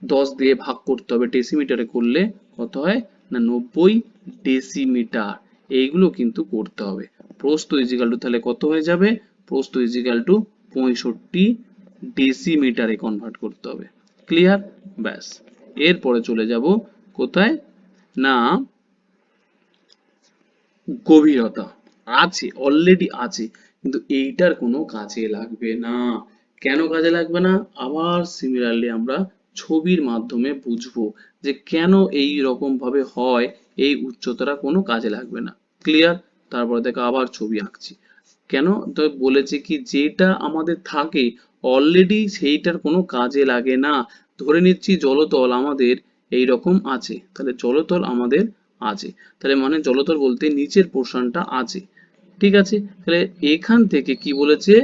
10 দিয়ে ভাগ করতে হবে, ডেসিমিটারে করলে কত হয় না 90 ডেসিমিটার, এইগুলো কিন্তু করতে হবে। প্রস্থ ইজিক্যাল টু তাহলে কত হয়ে যাবে, প্রস্থ ইজিক্যাল টু 65 ডেসিমিটারে কনভার্ট করতে হবে। ক্লিয়ার? ব্যাস এরপরে চলে যাব কোথায় না গভীরতা, আছে অলরেডি আছে, কিন্তু এইটার কোনো কাজে লাগবে না। কেন কাজে লাগবে না, আবার সিমিলারলি আমরা ছবির মাধ্যমে বুঝবো যে কেন এই রকম ভাবে হয়, এই উচ্চতাটা কোনো কাজে লাগবে না। ক্লিয়ার? তারপরে দেখো আবার ছবি আঁকছি, কেন তো বলেছে কি যেটা আমাদের থাকে অলরেডি সেইটার কোনো কাজে লাগে না। ধরে নিচ্ছি জলতল আমাদের এই রকম আছে, তাহলে জলতল আমাদের আছে, তাহলে মানে জলতল বলতে নিচের পোর্শনটা আছে। ঠিক আছে, তাহলে এখান থেকে কি বলেছে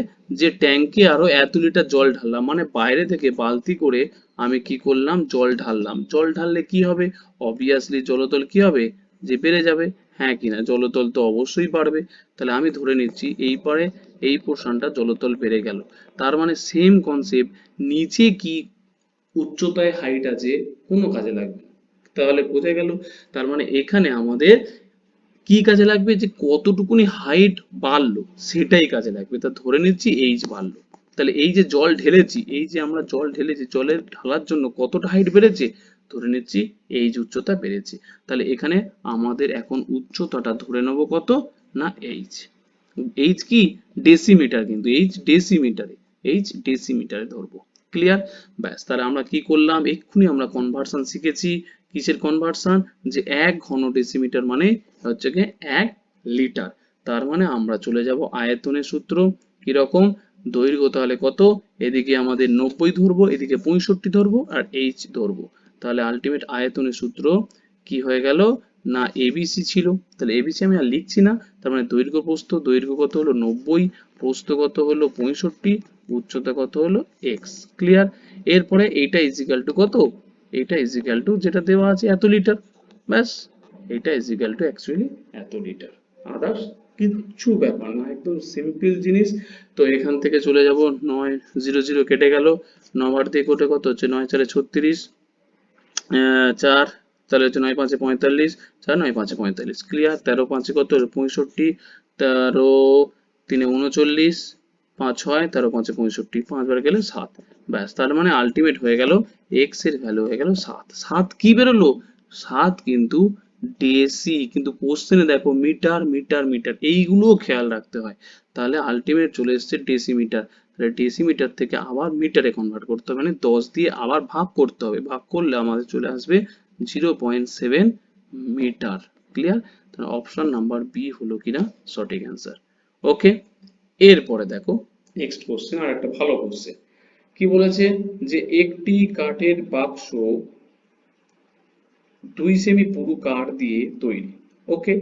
যে ট্যাঙ্কে আরো এত লিটার জল ঢাললাম, মানে বাইরে থেকে বালতি করে আমি কি করলাম, জল ঢাললাম। জল ঢাললে কি হবে, অবভিয়াসলি জলতল কি হবে, যে বেড়ে যাবে। হ্যাঁ কিনা, জলতল তো অবশ্যই বাড়বে। তাহলে আমি ধরে নিচ্ছি এই পারে এই পোর্শনটা জলতল বেড়ে গেল। তার মানে সেম কনসেপ্ট, নিচে কি উচ্চতায় হাইট আছে কোনো কাজে লাগবে না। তাহলে বোঝা গেল, তার মানে এখানে আমাদের কি কাজে লাগবে, যে কতটুকুনি হাইট বাড়লো সেটাই কাজে লাগবে। তা ধরে নিচ্ছি এইচ বাড়লো। তাহলে এই যে জল ঢেলেছি, এই যে আমরা জল ঢেলেছি, জলের ঢালার জন্য কতটা হাইট বেড়েছে, ধরে নিচ্ছি এইচ উচ্চতা বেড়েছে। তাহলে এখানে আমাদের এখন উচ্চতাটা ধরে নেব কত, না এইচ। এইচ কি ডেসিমিটার, কিন্তু এইচ ডেসিমিটারে, এইচ ডেসিমিটারে ধরবো। ক্লিয়ার? ব্যাস, তাহলে আমরা কি করলাম, এক্ষুনি আমরা কনভার্সন শিখেছি। কিসের কনভার্সন, যে 1 ঘন ডেসিমিটার মানে হচ্ছে গিয়ে 1 লিটার। তার মানে আমরা চলে যাব আয়তনের সূত্র। কিরকম, দৈর্ঘ্য তাহলে কত, এদিকে আমাদের 90 ধরবো, এদিকে 65 ধরবো, আর এইচ ধরবো। তাহলে আলটিমেট আয়তনের সূত্র কি হয়ে গেল, না এবিসি ছিল। তাহলে এবিসি আমি আর লিখছি না, তার মানে দৈর্ঘ্য প্রস্থ, দৈর্ঘ্য কত হলো 90, প্রস্থ কত হলো 65, উচ্চতা কত হলো এক্স। ক্লিয়ার? এরপরে এইটা ইজিক্যাল টু কত, এটা ইজিক্যাল টু যেটা দেওয়া আছে এত লিটার। ব্যাস, এটা ইজিক্যাল টু অ্যাকচুয়ালি এত লিটার। আদার্স কিচ্ছু ব্যাপার না, একদম সিম্পল জিনিস। তো এখান থেকে চলে যাব 9, 0 0 কেটে গেল, 9 দিয়ে কোটে কত হচ্ছে, 9 4 36, 4, তাহলে হচ্ছে 9 5 45, 4 9 5 45। ক্লিয়ার? 13 5 কত হলো 65, 13 3 39, 5 6 13 5 65, 5 বার গেলে 7। ব্যাস, তার মানে আলটিমেট হয়ে গেল এক্স এর ভ্যালু হয়ে গেল 7। 7 কি বেরোলো, 7 কিন্তু ডেসি, কিন্তু কোশ্চেনে দেখো মিটার মিটার মিটার এইগুলোও খেয়াল রাখতে হয়। তাহলে আলটিমেট চলে এসেছে ডেসিমিটার। তাহলে ডেসিমিটার থেকে আবার মিটারে কনভার্ট করতে হবে, মানে 10 দিয়ে আবার ভাগ করতে হবে, ভাগ করলে আমাদের চলে আসবে 0.7 মিটার। ক্লিয়ার? তাহলে অপশন নাম্বার বি হলো কিনা সঠিক অ্যান্সার। ওকে, এরপরে দেখো নেক্সট কোশ্চেন, আর একটা ভালো কোশ্চেন। কি বলেছে, যে একটি কাঠের বাক্স 2 সেমি পুরু কাঠ দিয়ে তৈরি। ওকে,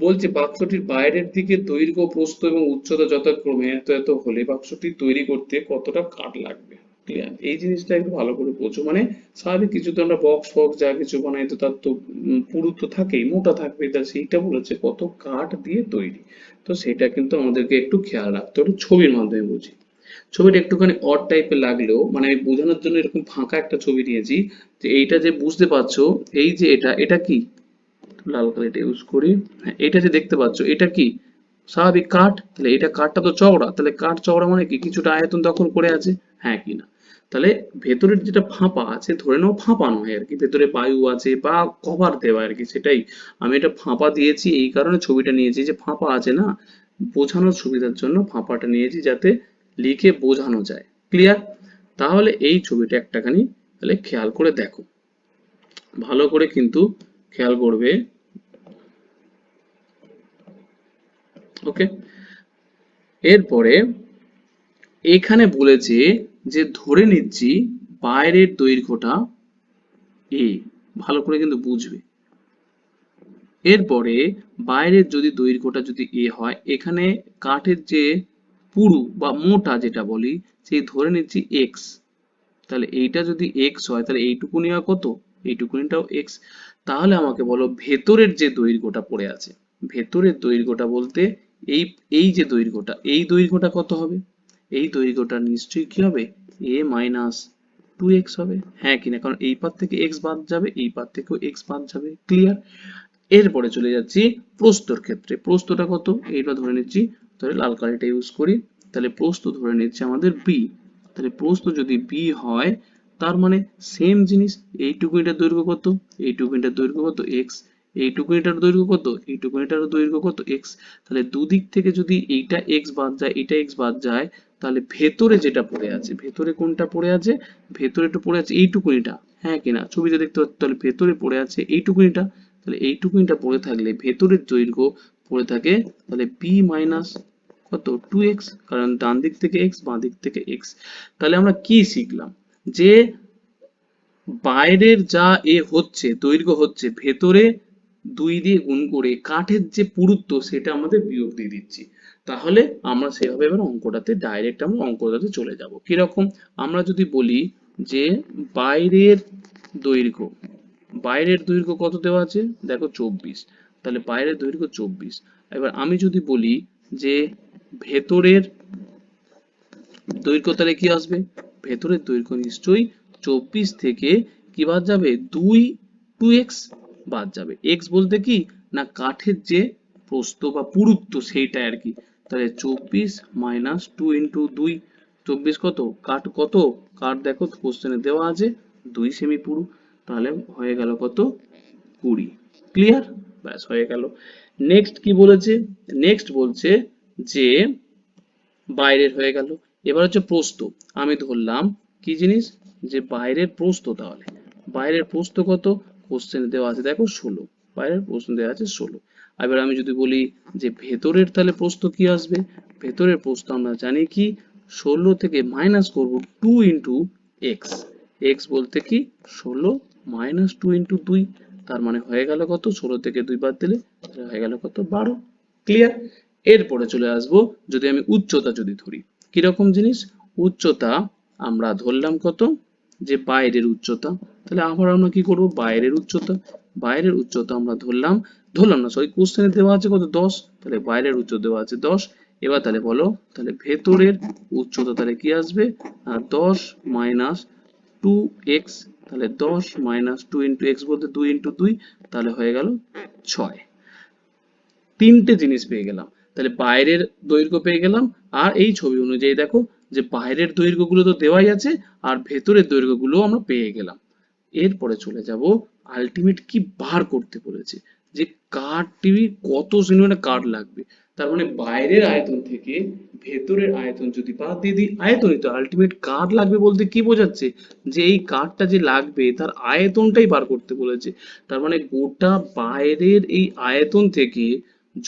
বলছে বাক্সটির বাইরের দিকে দৈর্ঘ্য, প্রস্থ এবং উচ্চতা যথাক্রমে এত এত হলে বাক্সটি তৈরি করতে কতটা কাঠ লাগবে। ক্লিয়ার? এই জিনিসটা একটু ভালো করে বোঝো। মানে স্বাভাবিক কিছু তো আমরা বক্স ফক্স যা কিছু বানাই তো তার তো পুরু তো থাকেই, মোটা থাকবে, তা সেইটা বলেছে কত কাঠ দিয়ে তৈরি। তো সেটা কিন্তু আমাদেরকে একটু খেয়াল রাখতে হবে, ছবির মাধ্যমে বুঝি। ছবিটা একটুখানি অড টাইপের লাগলেও, মানে আমি বোঝানোর জন্য এরকম ফাঁকা একটা ছবি নিয়েছি, যে এইটা যে বুঝতে পারছো, এই যে এটা এটা কি, লাল কালি এটা ইউজ করি। হ্যাঁ, এটা যে দেখতে পাচ্ছ এটা কি, স্বাভাবিক কাঠ। তাহলে এটা কাঠটা তো চওড়া, তাহলে কাঠ চওড়া মানে কি কিছুটা আয়তন দখল করে আছে, হ্যাঁ কি না। তাহলে ভেতরের যেটা ফাঁপা আছে, ধরে নাও ফাঁপা নয় আর কি, ভেতরে বায়ু আছে বা কভার দেওয়া আর কি, সেটাই আমি এটা ফাঁপা দিয়েছি, এই কারণে ছবিটা নিয়েছি যে ফাঁপা আছে না, বোঝানোর সুবিধার জন্য ফাঁপাটা নিয়েছি, যাতে লিখে বোঝানো যায়। ক্লিয়ার? তাহলে এই ছবিটা একটাখানি তাহলে খেয়াল করে দেখো, ভালো করে কিন্তু খেয়াল করবে। ওকে, এরপরে এখানে বলেছে যে ধরে নিচ্ছি বাইরের দৈর্ঘ্যটা এ, ভালো করে কিন্তু বুঝবে। এরপরে বাইরের যদি দৈর্ঘ্যটা যদি এ হয়, এখানে কাঠের যে পুরু বা মোটা যেটা বলি, সেই ধরে নিচ্ছি এক্স। তাহলে এইটা যদি এক্স হয়, তাহলে এইটুকুনি আর কত, এইটুকুনিটাও এক্স। তাহলে আমাকে বলো ভেতরের যে দৈর্ঘ্যটা পড়ে আছে, ভেতরের দৈর্ঘ্যটা বলতে এই এই যে দৈর্ঘ্যটা, এই দৈর্ঘ্যটা কত হবে, এই দৈর্ঘ্যটা নিশ্চয়ই কি হবে, a মাইনাস 2x হবে। হ্যাঁ কিনা, কারণ এই পার থেকে x বাদ যাবে, এই পার থেকেও x বাদ যাবে। ক্লিয়ার? এরপরে চলে যাচ্ছি প্রস্থর ক্ষেত্রে। প্রস্থটা কত, এইটা ধরে নিচ্ছি, তাহলে লাল কালিটা ইউজ করি। তাহলে প্রস্থ ধরে নিচ্ছি আমাদের b। তাহলে প্রস্থ যদি b হয়, তার মানে সেম জিনিস, এইটুকু এটার দৈর্ঘ্য কত, এইটুকু এটার দৈর্ঘ্য কত x, এইটুকু এটার দৈর্ঘ্য কত, এইটুকু এটার দৈর্ঘ্য কত x। তাহলে দুদিক থেকে যদি এইটা x বাদ যায়, এটা x বাদ যায়, তাহলে ভেতরে যেটা পড়ে আছে, ভেতরে কোনটা পড়ে আছে, ভেতরেটা পড়ে আছে এইটুকুনিটা। হ্যাঁ কিনা, ছবিতে দেখতে পাচ্ছ, তাহলে ভেতরে পড়ে আছে এইটুকুনিটা। তাহলে এইটুকুনিটা পড়ে থাকলে ভেতরের দৈর্ঘ্য পড়ে থাকে তাহলে b মাইনাস কত 2x, কারণ ডান দিক থেকে x বাঁ দিক থেকে x। তাহলে আমরা কি শিখলাম, যে বাইরের যা হচ্ছে দৈর্ঘ্য হচ্ছে ভেতরে 2 দিয়ে গুণ করে কাঠের যে পুরুত্ব সেটা আমাদের বিয়োগ দিয়ে দিচ্ছি। তাহলে আমরা সেভাবে এবার অঙ্কটাতে ডাইরেক্ট আমরা অঙ্কটাতে চলে যাব। কিরকম? আমরা যদি বলি যে বাইরের দৈর্ঘ্য, বাইরের দৈর্ঘ্য কত দেওয়া আছে দেখো 24, তাহলে বাইরের দৈর্ঘ্য 24। এবার আমি যদি বলি যে ভেতরের দৈর্ঘ্য, তাহলে কি আসবে? ভেতরের দৈর্ঘ্য নিশ্চয়ই 24 থেকে কি বাদ যাবে? 2x বাদ যাবে। x বলতে কি না কাঠের যে প্রস্থ বা পুরুত্ব সেইটা আর কি। তাহলে 24 মাইনাস 2 ইন্টু 2, 24 কত? কাঠ কত? কাঠ দেখো কোশ্চেনে দেওয়া আছে 2 সেমি পুরু, তাহলে হয়ে গেল কত? 20। ক্লিয়ার? ব্যাস হয়ে গেল। নেক্সট কি বলেছে? নেক্সট বলছে যে বাইরের হয়ে গেল। এবার হচ্ছে প্রস্থ। আমি ধরলাম কি জিনিস? যে বাইরের প্রস্থ, তাহলে বাইরের প্রস্থ কত? কোশ্চেনে দেওয়া আছে দেখো 16, বাইরের প্রস্থ দেওয়া আছে 16। এবার আমি যদি বলি যে ভেতরের, তাহলে প্রস্থ কি আসবে? ভেতরের প্রস্থ আমরা জানি কি 16 থেকে মাইনাস করব 2 ইন্টু এক্স। এক্স বলতে কি 16 মাইনাস 2 ইন্টু 2, তার মানে হয়ে গেল কত? 16 থেকে 2 বাদ দিলে হয়ে গেল কত? 12। ক্লিয়ার? এরপরে চলে আসবো যদি আমি উচ্চতা যদি ধরি, কিরকম জিনিস? উচ্চতা আমরা ধরলাম কত? যে বাইরের উচ্চতা, তাহলে আবার আমরা কি করব? বাইরের উচ্চতা, বাইরের উচ্চতা আমরা ধরলাম, ধরলাম না সরি, কোশ্চেনে দেওয়া আছে কত? 10, তাহলে বাইরের উচ্চতা দেওয়া আছে 10। এবার তাহলে বলো, তাহলে ভেতরের উচ্চতা তাহলে কি আসবে? 10 মাইনাস 2x, তাহলে 10 মাইনাস 2 ইন্টু এক্স বলতে 2 ইন্টু 2, তাহলে হয়ে গেল 6। তিনটে জিনিস পেয়ে গেলাম। তাহলে বাইরের দৈর্ঘ্য পেয়ে গেলাম, আর এই ছবি অনুযায়ী দেখো যে বাইরের দৈর্ঘ্যগুলো তো দেওয়াই আছে আর ভেতরের দৈর্ঘ্যগুলো আমরা পেয়ে গেলাম। এরপরে চলে যাব আলটিমেট কি বার করতে বলেছে, যে কার্ডটি কত সেন্টিমিটার কার্ড লাগবে। তার মানে বাইরের আয়তন থেকে ভেতরের আয়তন যদি বাদ দিয়ে দিই, আয়তনই তো আলটিমেট কার্ড লাগবে বলতে কি বোঝাচ্ছে? যে এই কার্ডটা যে লাগবে তার আয়তনটাই বার করতে বলেছে। তার মানে গোটা বাইরের এই আয়তন থেকে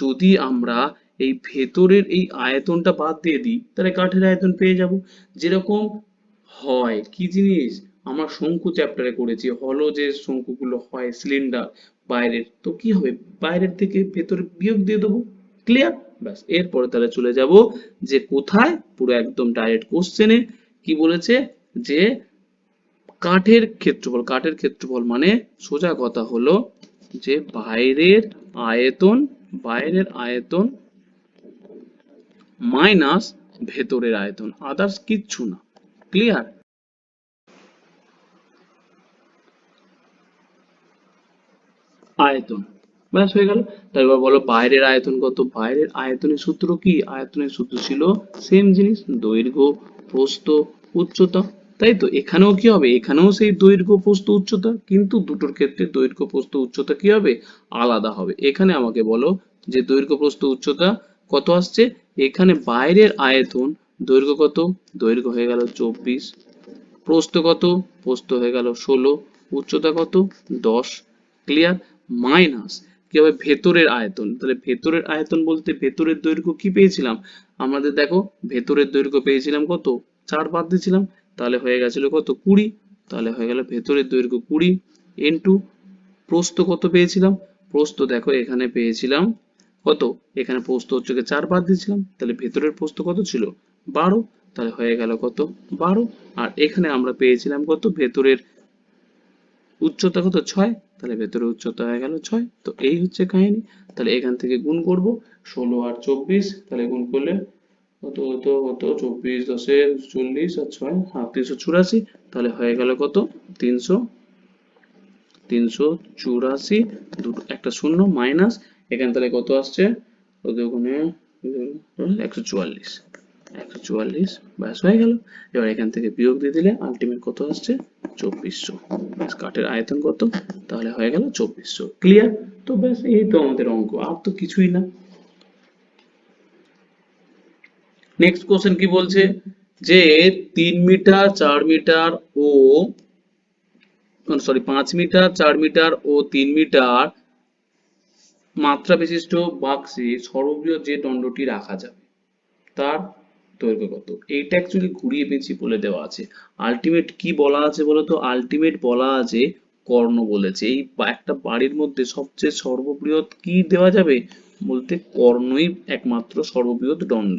যদি আমরা এই ভেতরের এই আয়তনটা বাদ দিয়ে দিই, তাহলে কাঠের আয়তন পেয়ে যাব। যেরকম হয় কি জিনিস আমরা শঙ্কু চ্যাপ্টারে করেছি, হলো যে শঙ্কুগুলো হয় সিলিন্ডার বাইরের, তো কি হবে? বাইরের থেকে ভেতরে বিয়োগ দিয়ে দেবো। ক্লিয়ার? ব্যাস এরপরে তাহলে চলে যাব যে কোথায়, পুরো একদম ডাইরেক্ট কোশ্চেনে কি বলেছে যে কাঠের ক্ষেত্রফল। কাঠের ক্ষেত্রফল মানে সোজা কথা হলো যে বাইরের আয়তন, বাইরের আয়তন মাইনাস ভেতরের আয়তন, আদার্স কিচ্ছু না। ক্লিয়ার? আয়তন, ব্যাস হয়ে গেল। তারপর বলো বাইরের আয়তন কত? বাইরের আয়তনের সূত্র কি? আয়তনের সূত্র ছিল সেম জিনিস, দৈর্ঘ্য প্রস্থ উচ্চতা। তাই তো এখানেও কি হবে? এখানেও সেই দৈর্ঘ্য প্রস্থ উচ্চতা, কিন্তু দুটোর ক্ষেত্রে দৈর্ঘ্য প্রস্থ উচ্চতা কি হবে? আলাদা হবে। এখানে আমাকে বলো যে দৈর্ঘ্য প্রস্থ উচ্চতা কত আসছে? এখানে বাইরের আয়তন দৈর্ঘ্য কত? দৈর্ঘ্য হয়ে গেল 24, প্রস্থ কত? প্রস্থ হয়ে গেল 16, উচ্চতা কত? 10। ক্লিয়ার? মাইনাস কি হবে? ভেতরের আয়তন। তাহলে ভেতরের আয়তন বলতে ভেতরের দৈর্ঘ্য কি পেয়েছিলাম আমাদের? দেখো ভেতরের দৈর্ঘ্য পেয়েছিলাম কত? 4 বাদ দিয়েছিলাম, তাহলে হয়ে গেছিল কত? 20। তাহলে হয়ে গেল ভেতরের দৈর্ঘ্য 20 ইন্টু প্রস্থ কত পেয়েছিলাম? প্রস্থ দেখো এখানে পেয়েছিলাম কত? এখানে প্রস্থ হচ্ছে 4 বাদ দিয়েছিলাম, তাহলে ভেতরের প্রস্থ কত ছিল? 12, তাহলে হয়ে গেল কত? 12। আর এখানে আমরা পেয়েছিলাম কত? ভেতরের উচ্চতা কত? 6, তাহলে ভেতরের উচ্চতা হয়ে গেল 6। তো এই হচ্ছে কাহিনী। তাহলে এখান থেকে গুণ করব 16 আর 24, তাহলে গুণ করলে কত হতো? হতো 24 10 40 আর 6 384, তাহলে হয়ে গেল কত? 300, 384, দুটো একটা শূন্য মাইনাস, এখানে তাহলে কত আসছে? কত ওখানে 144, 144, ব্যাস হয়ে গেল। এবার এখান থেকে বিয়োগ দিয়ে দিলে আলটিমেট কত আসছে? 2400। ব্যাস কাঠের আয়তন কত? তাহলে হয়ে গেল 2400। ক্লিয়ার? তো ব্যাস এই তো আমাদের অঙ্ক, আর তো কিছুই না। নেক্সট কোশ্চেন কি বলছে? যে 3 মিটার 4 মিটার ও সরি 5 মিটার 4 মিটার ও 3 মিটার মাত্রা বিশিষ্ট বাক্সে সর্ববৃহৎ যে দণ্ডটি রাখা যাবে তার দৈর্ঘ্য কত, এইটা অ্যাকচুয়ালি ঘুরিয়ে পেঁচিয়ে বলে দেওয়া আছে। আলটিমেট কি বলা আছে বলতো, আলটিমেট বলা আছে কর্ণ বলেছে। এই একটা বাড়ির মধ্যে সবচেয়ে সর্ববৃহৎ কি দেওয়া যাবে বলতে, কর্ণই একমাত্র সর্ববৃহৎ দণ্ড,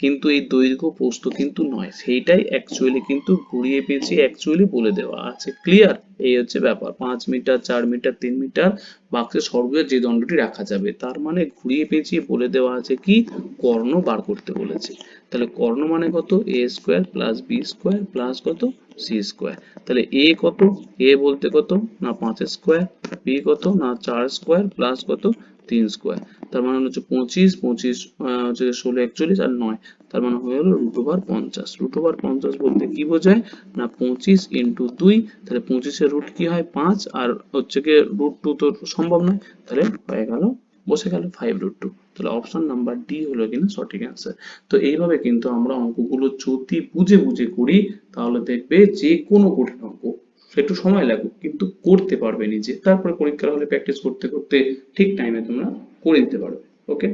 কিন্তু এই দৈর্ঘ্য প্রস্থ কিন্তু নয়, সেইটাই অ্যাকচুয়ালি কিন্তু ঘুরিয়ে পেঁচিয়ে অ্যাকচুয়ালি বলে দেওয়া আছে। ক্লিয়ার? এই হচ্ছে ব্যাপার। 5 মিটার, 4 মিটার, 3 মিটার বাক্সের সর্ববৃহৎ যে দণ্ডটি রাখা যাবে, তার মানে ঘুরিয়ে পেঁচিয়ে বলে দেওয়া আছে কি, কর্ণ বার করতে বলেছে। তাহলে কর্ণ মানে কত, A square plus B square plus কত, সি স্কোয়ার। তাহলে এ কত, এ বলতে কত না 5 স্কোয়ার, বি কত না 4 স্কোয়ার প্লাস কত 3 স্কোয়ার। তার মানে হচ্ছে 25, 25 হচ্ছে 16, 41 আর 9, তার মানে হয়ে গেল রুট ওভার 50। রুট ওভার 50 বলতে কি বোঝায় না 25 ইন্টু 2, তাহলে 25 এর রুট কি হয় 5, আর হচ্ছে গিয়ে রুট 2 তো সম্ভব নয়, তাহলে হয়ে গেল, বসে গেল 5√2। তাহলে অপশন নাম্বার ডি হলো কিনা সঠিক অ্যান্সার। তো এইভাবে কিন্তু আমরা অঙ্কগুলো যদি বুঝে বুঝে করি, তাহলে দেখবে যে কোনো কঠিন অঙ্ক, একটু সময় লাগুক কিন্তু করতে পারবে নিজে, তারপরে পরীক্ষার হলে প্র্যাকটিস করতে করতে ঠিক টাইমে তোমরা করে দিতে পারবে। ওকে।